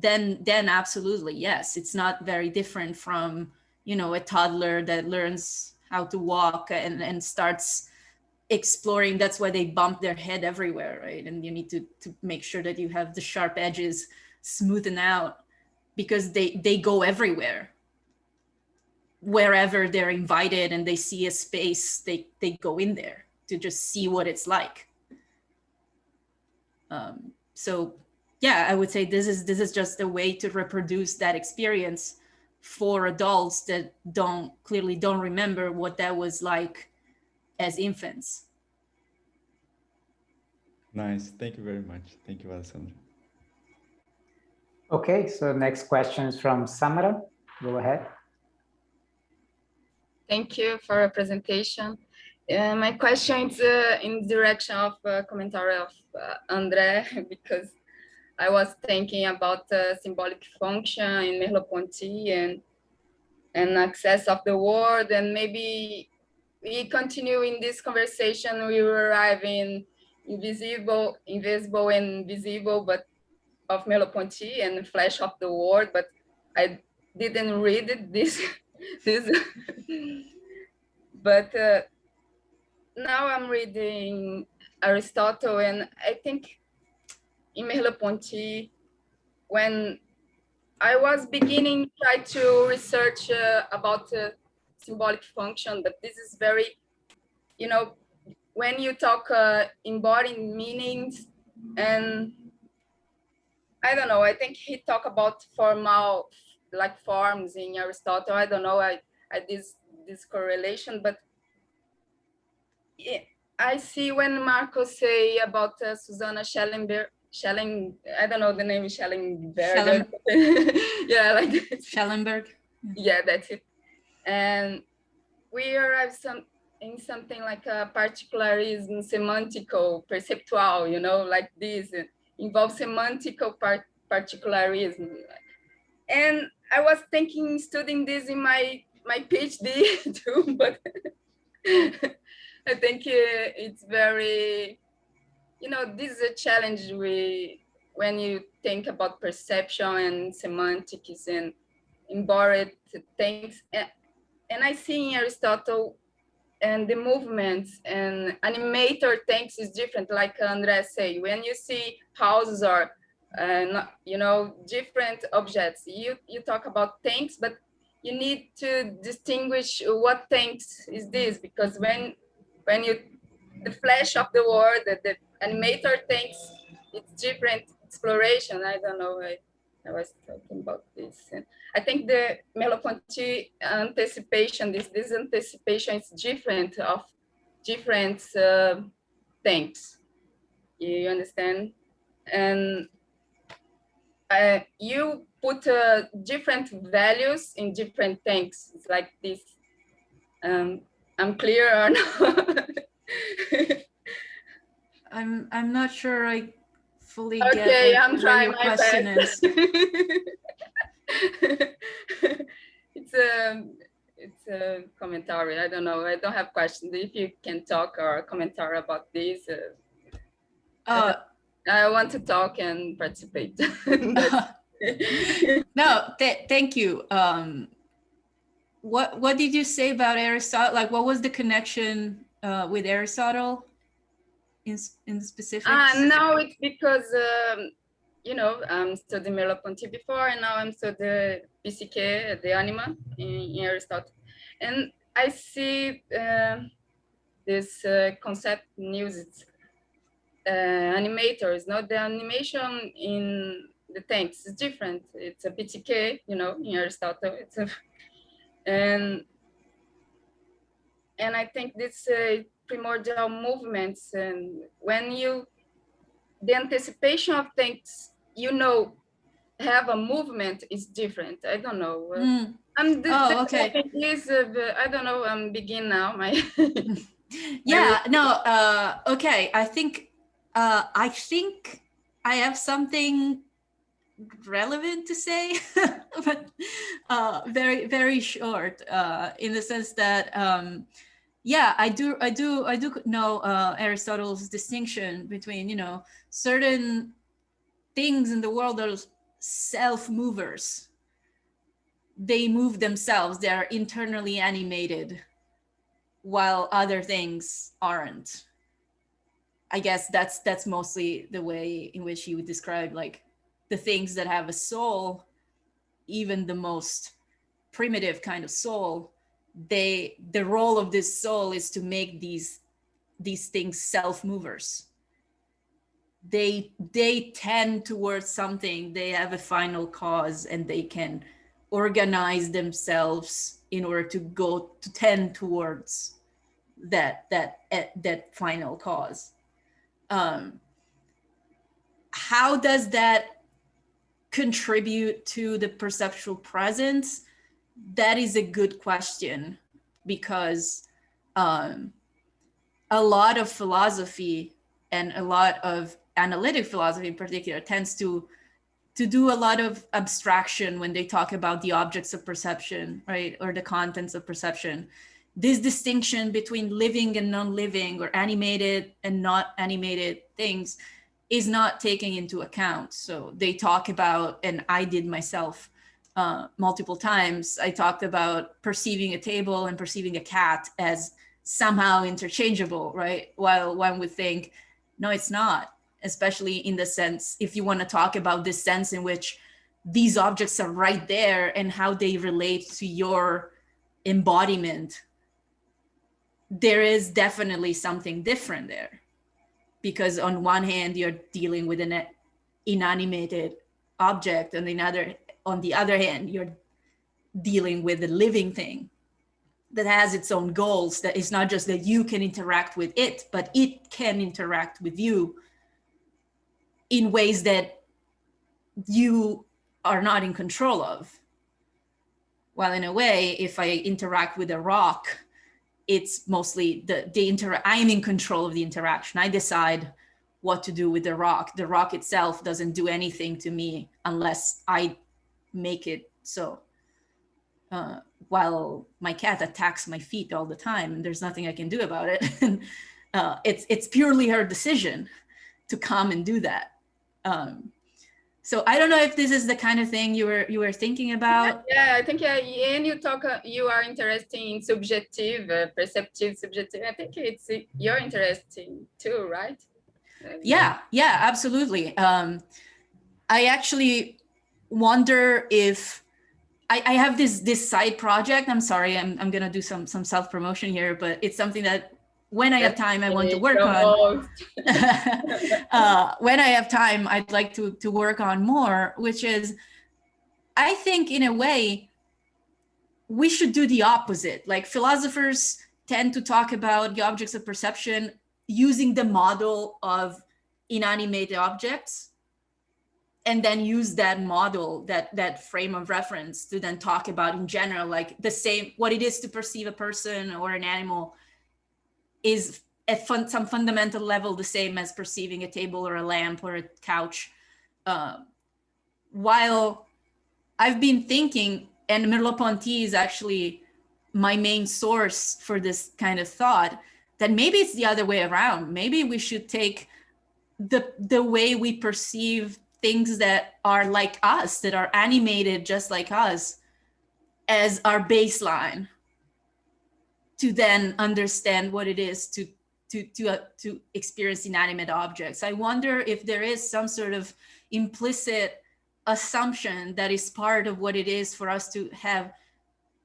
then absolutely, yes. It's not very different from, you know, a toddler that learns how to walk and starts exploring. That's why they bump their head everywhere, right? And you need to make sure that you have the sharp edges smoothen out, because they go everywhere. Wherever they're invited and they see a space, they go in there to just see what it's like. So yeah, I would say this is just a way to reproduce that experience for adults that clearly don't remember what that was like as infants.
Nice. Thank you very much. Thank you, Alessandra.
Okay, so next question is from Samara. Go ahead.
Thank you for your presentation. My question is in direction of commentary of André, because I was thinking about symbolic function in Merleau-Ponty and access of the world, and maybe we continue in this conversation, we will arrive in invisible and visible, but of Merleau-Ponty and flash of the world, but I didn't read this, but now I'm reading Aristotle, and I think in Merleau-Ponty, when I was beginning to try to research about symbolic function, but this is very, you know, when you talk embodying meanings, and I don't know, I think he talked about formal, like forms in Aristotle. I don't know, I this correlation, but I see when Marco say about Susanna Schellenberg, I don't know the name, Schellenberg. Yeah, like this.
Schellenberg.
Yeah, that's it. And we arrive in something like a particularism, semantical, perceptual, you know, like this. It involves semantical particularism. And I was thinking studying this in my PhD too, but I think it's very, you know, this is a challenge when you think about perception and semantics and embodied things. And I see in Aristotle and the movements and animator things is different, like André say, when you see houses or, you know, different objects, you talk about things, but you need to distinguish what things is this, because when you, the flash of the word, the animator thinks it's different exploration. I don't know, I was talking about this. And I think the Merleau-Ponty anticipation, this anticipation is different of different things. You understand? And you put different values in different things. It's like this. I'm clear or not?
I'm not sure I fully
Okay,
get
I'm
what
trying
your
my
question
best.
is.
It's a commentary. I don't know. I don't have questions. If you can talk or commentary about this, I want to talk and participate.
No, thank you. What did you say about Aristotle? Like, what was the connection with Aristotle in specifics?
Now it's because you know, I'm studying Merleau-Ponty before, and now I'm studying PCK, the anima in Aristotle, and I see this concept used animators. Not the animation in the tanks is different. It's a PTK, you know, in Aristotle. It's a and I think this primordial movements, and when you, the anticipation of things, you know, have a movement is different. I don't know.
Okay.
Is, I don't know. I'm begin now. My
yeah. No. Okay. I think I have something relevant to say, but very, very short. In the sense that yeah, I do know Aristotle's distinction between, you know, certain things in the world are self-movers. They move themselves, they are internally animated, while other things aren't. I guess that's mostly the way in which he would describe, like, the things that have a soul, even the most primitive kind of soul. The role of this soul is to make these things self-movers. they tend towards something, they have a final cause, and they can organize themselves in order to go to tend towards that final cause. How does that contribute to the perceptual presence? That is a good question, because a lot of philosophy, and a lot of analytic philosophy in particular, tends to do a lot of abstraction when they talk about the objects of perception, right? Or the contents of perception. This distinction between living and non-living, or animated and not animated things, is not taken into account. So they talk about, and I did myself multiple times, I talked about perceiving a table and perceiving a cat as somehow interchangeable, right? While one would think, no, it's not, especially in the sense, if you want to talk about this sense in which these objects are right there and how they relate to your embodiment, there is definitely something different there. Because on one hand, you're dealing with an inanimated object, and on the other hand, you're dealing with a living thing that has its own goals, that is not just that you can interact with it, but it can interact with you in ways that you are not in control of. While in a way, if I interact with a rock, it's mostly I am in control of the interaction. I decide what to do with the rock. The rock itself doesn't do anything to me unless I make it so. While my cat attacks my feet all the time, and there's nothing I can do about it. It's purely her decision to come and do that. So I don't know if this is the kind of thing you were thinking about.
Yeah, I think and you are interested in subjective, perceptive, subjective. I think you're interesting too, right?
Yeah, absolutely. I actually wonder if I have this side project. I'm sorry, I'm gonna do some self-promotion here, but it's something that when I have time, I want to work on. When I have time, I'd like to work on more, which is, I think in a way, we should do the opposite. Like, philosophers tend to talk about the objects of perception using the model of inanimate objects, and then use that model, that frame of reference, to then talk about in general, like what it is to perceive a person or an animal is at some fundamental level the same as perceiving a table or a lamp or a couch. While I've been thinking, and Merleau-Ponty is actually my main source for this kind of thought, that maybe it's the other way around. Maybe we should take the way we perceive things that are like us, that are animated just like us, as our baseline, to then understand what it is to experience inanimate objects. I wonder if there is some sort of implicit assumption that is part of what it is for us to have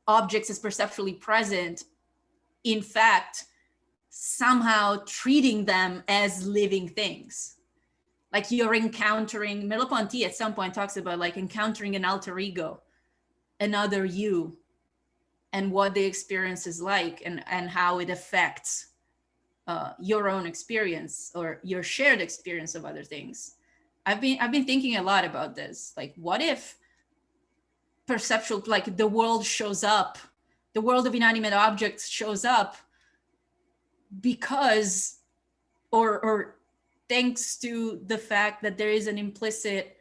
objects as perceptually present, in fact, somehow treating them as living things. Like, you're encountering, Merleau-Ponty at some point talks about like encountering an alter ego, another you, and what the experience is like, and how it affects your own experience or your shared experience of other things. I've been thinking a lot about this. Like, what if perceptual, like the world shows up, the world of inanimate objects shows up because, or thanks to the fact that there is an implicit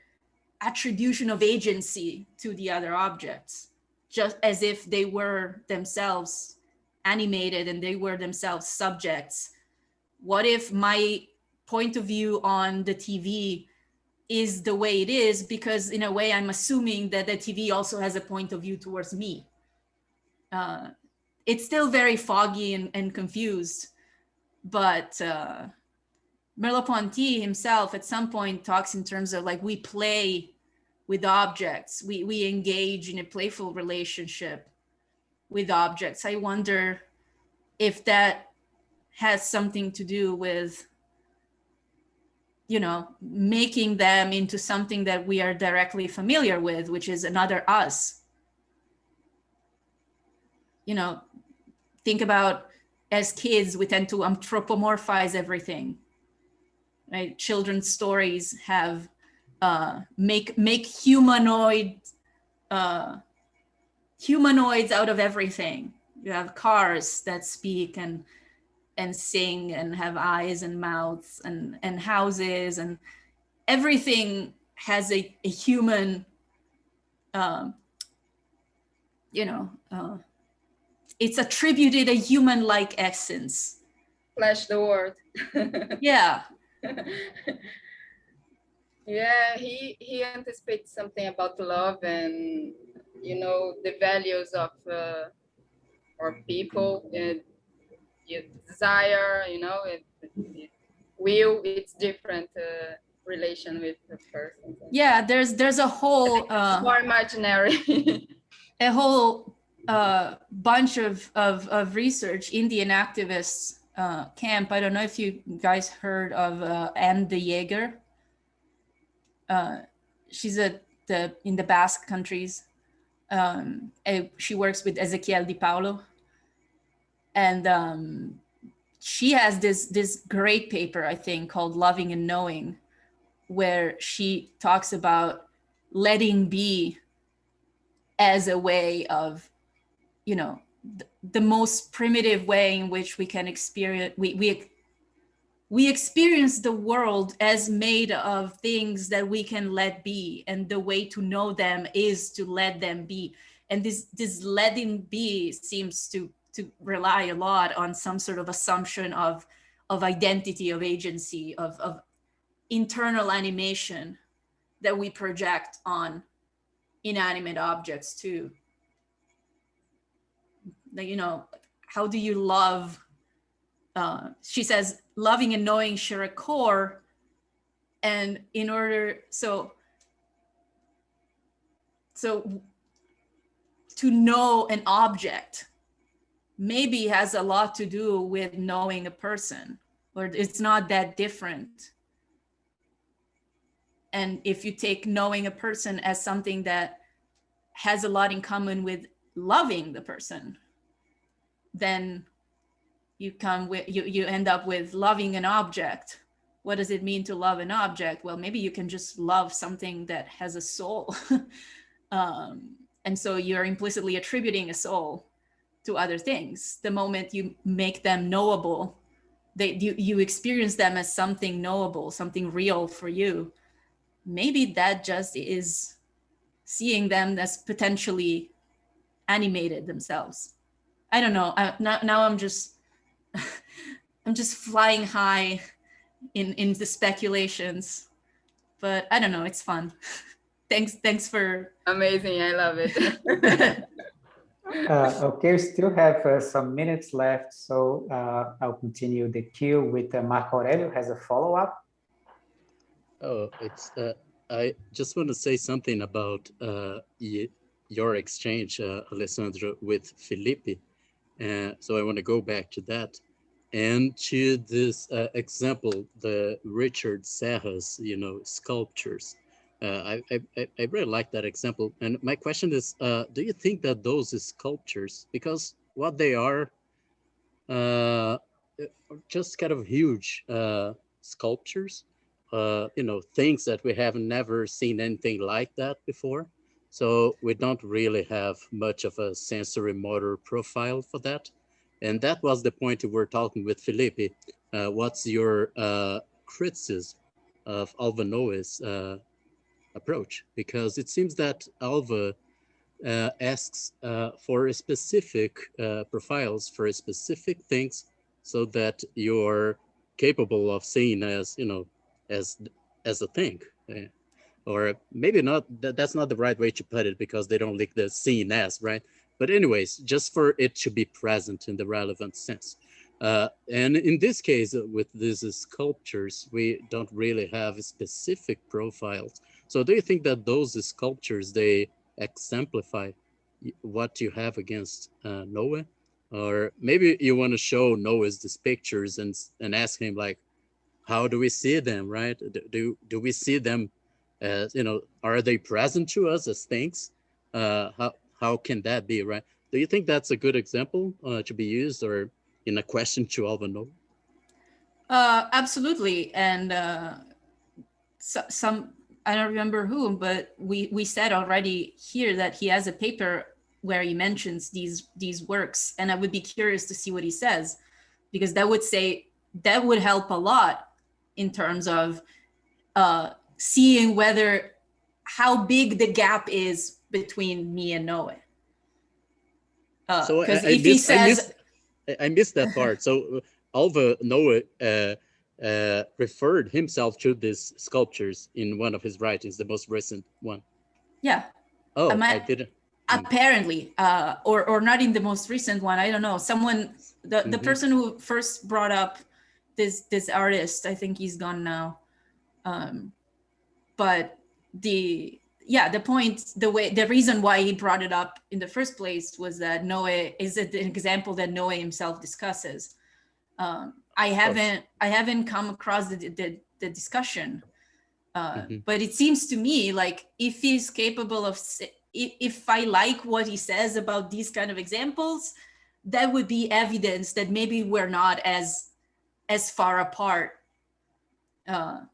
attribution of agency to the other objects, just as if they were themselves animated and they were themselves subjects. What if my point of view on the TV is the way it is because, in a way, I'm assuming that the TV also has a point of view towards me? It's still very foggy and confused, but Merleau-Ponty himself at some point talks in terms of like, we play with objects, we engage in a playful relationship with objects. I wonder if that has something to do with you know, making them into something that we are directly familiar with, which is another us. You know, think about, as kids, we tend to anthropomorphize everything, right? Children's stories have make humanoids out of everything. You have cars that speak and sing and have eyes and mouths and houses, and everything has a human, you know, it's attributed a human-like essence.
Flash the word.
Yeah.
Yeah, he anticipates something about love and, you know, the values of or people and your desire, you know, will, it's different relation with the person.
Yeah, there's a whole
it's more imaginary.
a whole bunch of research in the Enactivists camp. I don't know if you guys heard of Anne de Jaeger. She's in the Basque countries. She works with Ezequiel Di Paulo, and she has this great paper, I think, called "Loving and Knowing," where she talks about letting be as a way of, you know, the most primitive way in which we can experience, we experience the world as made of things that we can let be, and the way to know them is to let them be. And this letting be seems to rely a lot on some sort of assumption of identity, of agency, of internal animation that we project on inanimate objects too. Like, you know, how do you love? She says, loving and knowing share a core, and in order, so to know an object maybe has a lot to do with knowing a person, or it's not that different. And if you take knowing a person as something that has a lot in common with loving the person, then you end up with loving an object. What does it mean to love an object? Well, maybe you can just love something that has a soul. And so you're implicitly attributing a soul to other things. The moment you make them knowable, you experience them as something knowable, something real for you. Maybe that just is seeing them as potentially animated themselves. I don't know. Now I'm just flying high in the speculations, but I don't know. It's fun. Thanks for.
Amazing. I love it.
Okay, we still have some minutes left, so I'll continue the queue with Marco Aurelio has a follow-up.
Oh, it's I just want to say something about your exchange, Alessandra, with Felipe. So I want to go back to that and to this example, the Richard Serra's, you know, sculptures. I really like that example. And my question is, do you think that those sculptures, because what they are just kind of huge sculptures, you know, things that we have never seen anything like that before. So we don't really have much of a sensory motor profile for that. And that was the point we were talking with Felipe. What's your criticism of Alva Noah's approach? Because it seems that Alva asks for specific profiles for specific things, so that you're capable of seeing as, you know, as a thing. Or maybe not, that's not the right way to put it, because they don't like the seen as, right? But anyways, just for it to be present in the relevant sense. And in this case, with these sculptures, we don't really have specific profiles. So do you think that those sculptures, they exemplify what you have against Noah? Or maybe you want to show Noah's these pictures and ask him, like, how do we see them, right? Do we see them as, are they present to us as things? How can that be, right? Do you think that's a good example to be used, or in a question to Alvin Noah?
Absolutely. And some, I don't remember who, but we said already here that he has a paper where he mentions these works, and I would be curious to see what he says, because that would help a lot in terms of seeing how big the gap is between me and Noe.
So
because if he says,
I missed that part. So Alva Noah referred himself to these sculptures in one of his writings, the most recent one.
Yeah.
Oh, I didn't.
Apparently, or not in the most recent one. I don't know. Someone, the person who first brought up this artist, I think he's gone now. But the reason why he brought it up in the first place was that Noe is an example that Noe himself discusses. I haven't come across the discussion, but it seems to me like if he's capable of, if I like what he says about these kind of examples, that would be evidence that maybe we're not as far apart.
All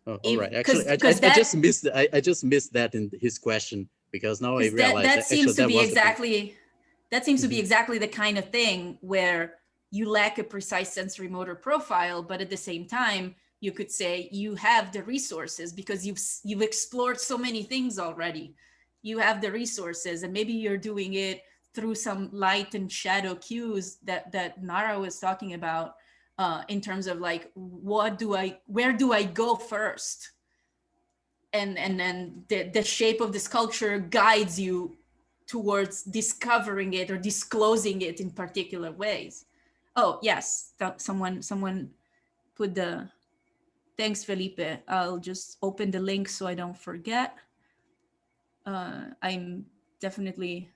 right. Actually, I just missed. I just missed that in his question, because now I realize
that seems to be exactly the kind of thing where you lack a precise sensory motor profile, but at the same time, you could say you have the resources because you've explored so many things already. You have the resources, and maybe you're doing it through some light and shadow cues that Nara was talking about, in terms of like, where do I go first? And then the shape of the sculpture guides you towards discovering it or disclosing it in particular ways. Oh, yes, someone put thanks, Felipe. I'll just open the link so I don't forget. I'm definitely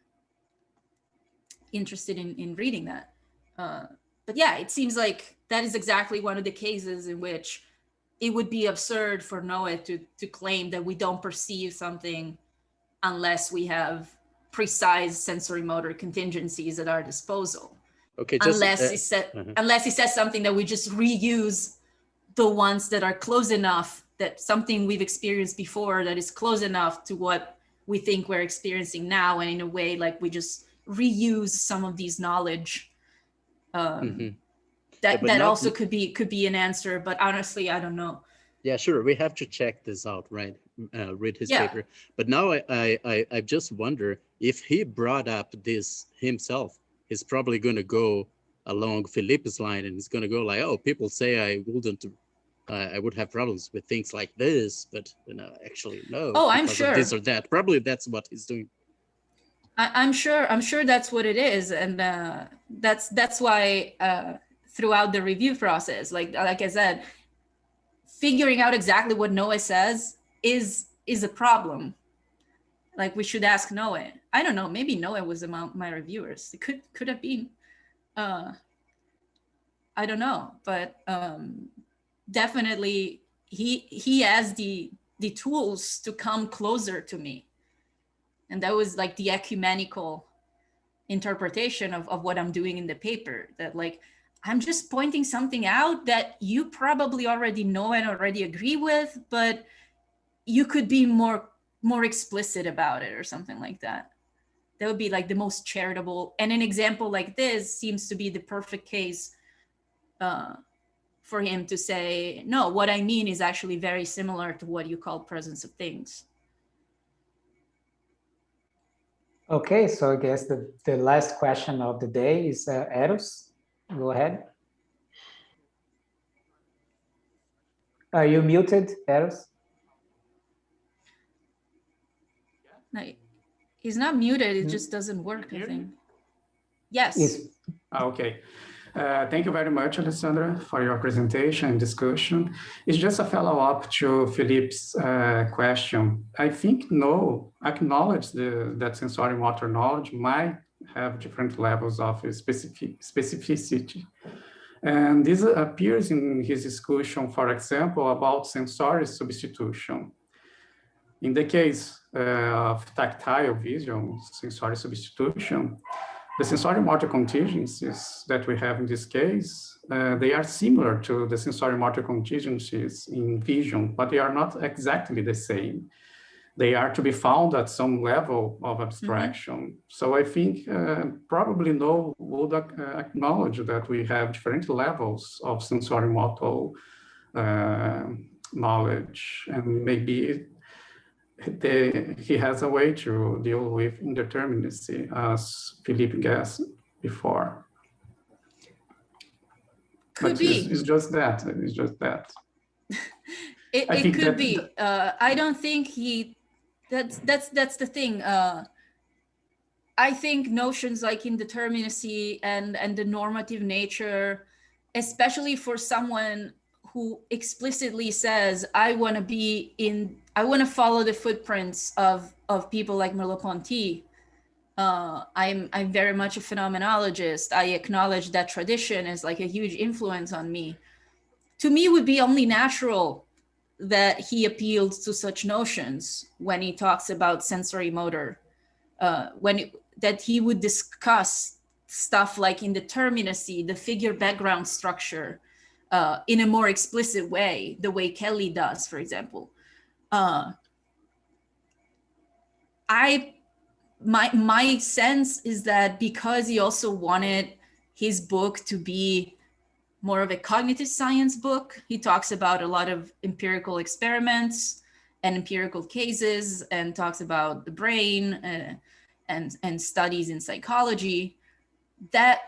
interested in reading that. But yeah, it seems like that is exactly one of the cases in which it would be absurd for Noah to claim that we don't perceive something unless we have precise sensory motor contingencies at our disposal.
Okay,
unless he says something that we just reuse the ones that are close enough, that something we've experienced before that is close enough to what we think we're experiencing now, and in a way like we just reuse some of these knowledge. That also could be an answer, but honestly, I don't know.
Yeah, sure. We have to check this out, right? Read his paper. But now I just wonder if he brought up this himself, he's probably going to go along Felipe's line, and he's going to go like, oh, people say I would have problems with things like this, but actually no.
Oh, I'm sure.
This or that. Probably that's what he's doing.
I'm sure that's what it is, and that's why throughout the review process, like I said, figuring out exactly what Noah says is a problem. Like, we should ask Noah. I don't know, maybe Noah was among my reviewers. It could have been. I don't know, but definitely he has the tools to come closer to me. And that was like the ecumenical interpretation of what I'm doing in the paper, that like, I'm just pointing something out that you probably already know and already agree with, but you could be more explicit about it or something like that. That would be like the most charitable. And an example like this seems to be the perfect case for him to say, no, what I mean is actually very similar to what you call presence of things.
Okay, so I guess the last question of the day is Eros. Go ahead. Are you muted, Eros?
No, he's not muted. It just doesn't work, I think. Yes.
Okay. Thank you very much, Alessandra, for your presentation and discussion. It's just a follow-up to Philippe's question. I think No acknowledge that sensory motor knowledge might have different levels of specificity. And this appears in his discussion, for example, about sensory substitution. In the case of tactile vision, sensory substitution, the sensory motor contingencies that we have in this case, they are similar to the sensory motor contingencies in vision, but they are not exactly the same. They are to be found at some level of abstraction. So I think probably No would acknowledge that we have different levels of sensory motor knowledge, and maybe he has a way to deal with indeterminacy, as Philippe guessed before.
Could be.
It's just that. It's just that.
It could be. I don't think he. That's the thing. I think notions like indeterminacy and the normative nature, especially for someone who explicitly says, I want to follow the footprints of people like Merleau-Ponty. I'm very much a phenomenologist. I acknowledge that tradition is like a huge influence on me. To me, it would be only natural that he appealed to such notions when he talks about sensory motor, that he would discuss stuff like indeterminacy, the figure background structure, in a more explicit way, the way Kelly does, for example. My sense is that because he also wanted his book to be more of a cognitive science book, he talks about a lot of empirical experiments and empirical cases, and talks about the brain and studies in psychology. That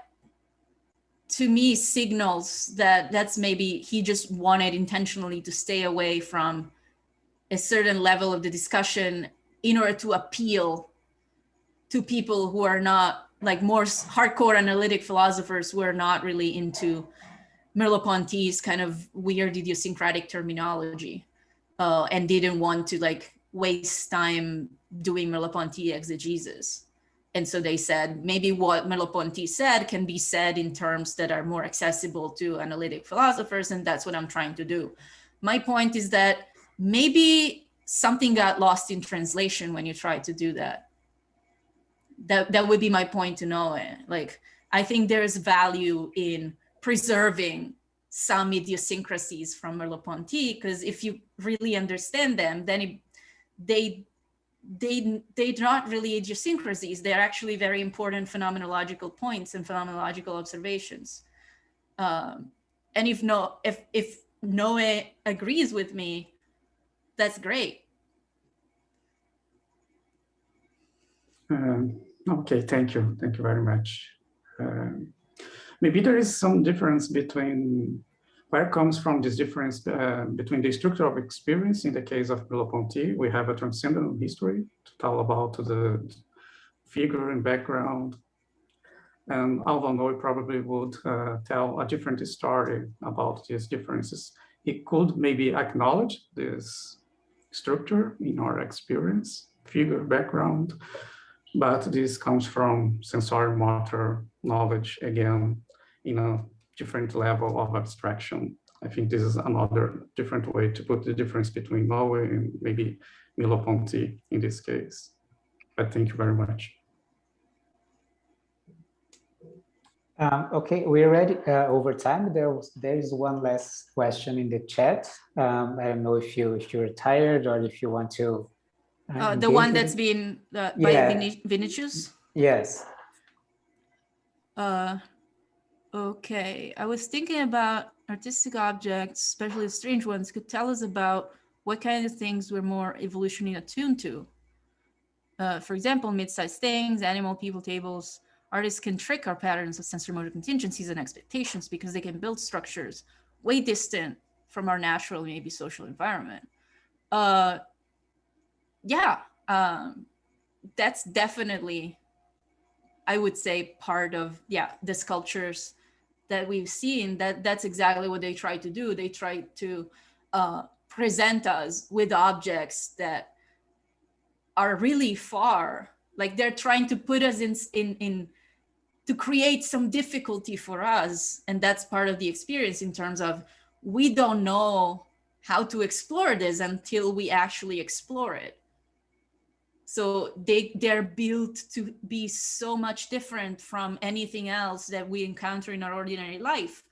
to me signals that that's maybe he just wanted intentionally to stay away from a certain level of the discussion in order to appeal to people who are not, like, more hardcore analytic philosophers who are not really into Merleau-Ponty's kind of weird idiosyncratic terminology, and didn't want to like waste time doing Merleau-Ponty exegesis. And so they said, maybe what Merleau-Ponty said can be said in terms that are more accessible to analytic philosophers, and that's what I'm trying to do. My point is that maybe something got lost in translation when you try to do that. That would be my point to know it. Like, I think there's value in preserving some idiosyncrasies from Merleau-Ponty, because if you really understand them, then they're not really idiosyncrasies. They're actually very important phenomenological points and phenomenological observations. And if Noe agrees with me, that's great.
Okay, thank you. Thank you very much. Maybe there is some difference between where comes from this difference between the structure of experience. In the case of Merleau-Ponty, we have a transcendental history to tell about the figure and background. And Noe probably would tell a different story about these differences. He could maybe acknowledge this structure in our experience, figure, background, but this comes from sensory motor knowledge, again, in a different level of abstraction. I think this is another different way to put the difference between Noe and maybe Merleau-Ponty in this case. But thank you very much.
Okay, we're ready over time. There is one last question in the chat. I don't know if you're tired or if you want to.
The one that's been by Vinicius?
Yes.
Okay, I was thinking about artistic objects, especially strange ones, could tell us about what kind of things we're more evolutionarily attuned to. For example, mid-sized things, animal, people, tables. Artists can trick our patterns of sensory-motor contingencies and expectations because they can build structures way distant from our natural, maybe social environment. That's definitely, I would say, part of the sculptures that we've seen. That's exactly what they try to do. They try to present us with objects that are really far, like they're trying to put us in to create some difficulty for us. And that's part of the experience in terms of, we don't know how to explore this until we actually explore it. So they're built to be so much different from anything else that we encounter in our ordinary life,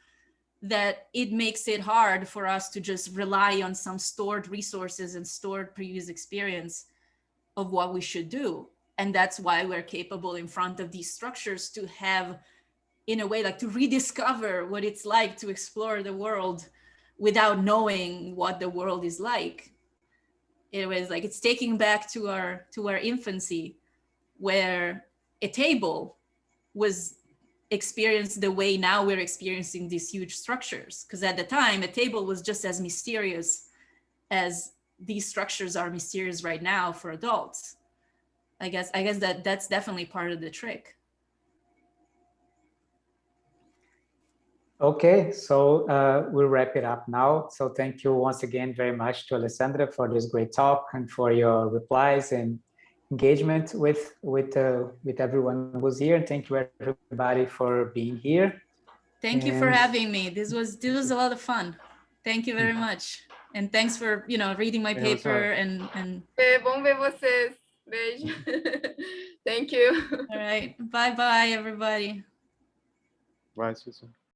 that it makes it hard for us to just rely on some stored resources and stored previous experience of what we should do. And that's why we're capable in front of these structures to have, in a way, like to rediscover what it's like to explore the world without knowing what the world is like. It was like, it's taking back to our infancy, where a table was experienced the way now we're experiencing these huge structures. Because at the time, a table was just as mysterious as these structures are mysterious right now for adults. I guess that's definitely part of the trick.
Okay, so we'll wrap it up now. So thank you once again very much to Alessandra for this great talk and for your replies and engagement with everyone who was here. And thank you everybody for being here.
Thank you for having me. This was a lot of fun. Thank you very much. And thanks for, reading my paper and
Bom ver vocês. Beijo. Thank you.
All right. Bye-bye, everybody.
Bye, Susan.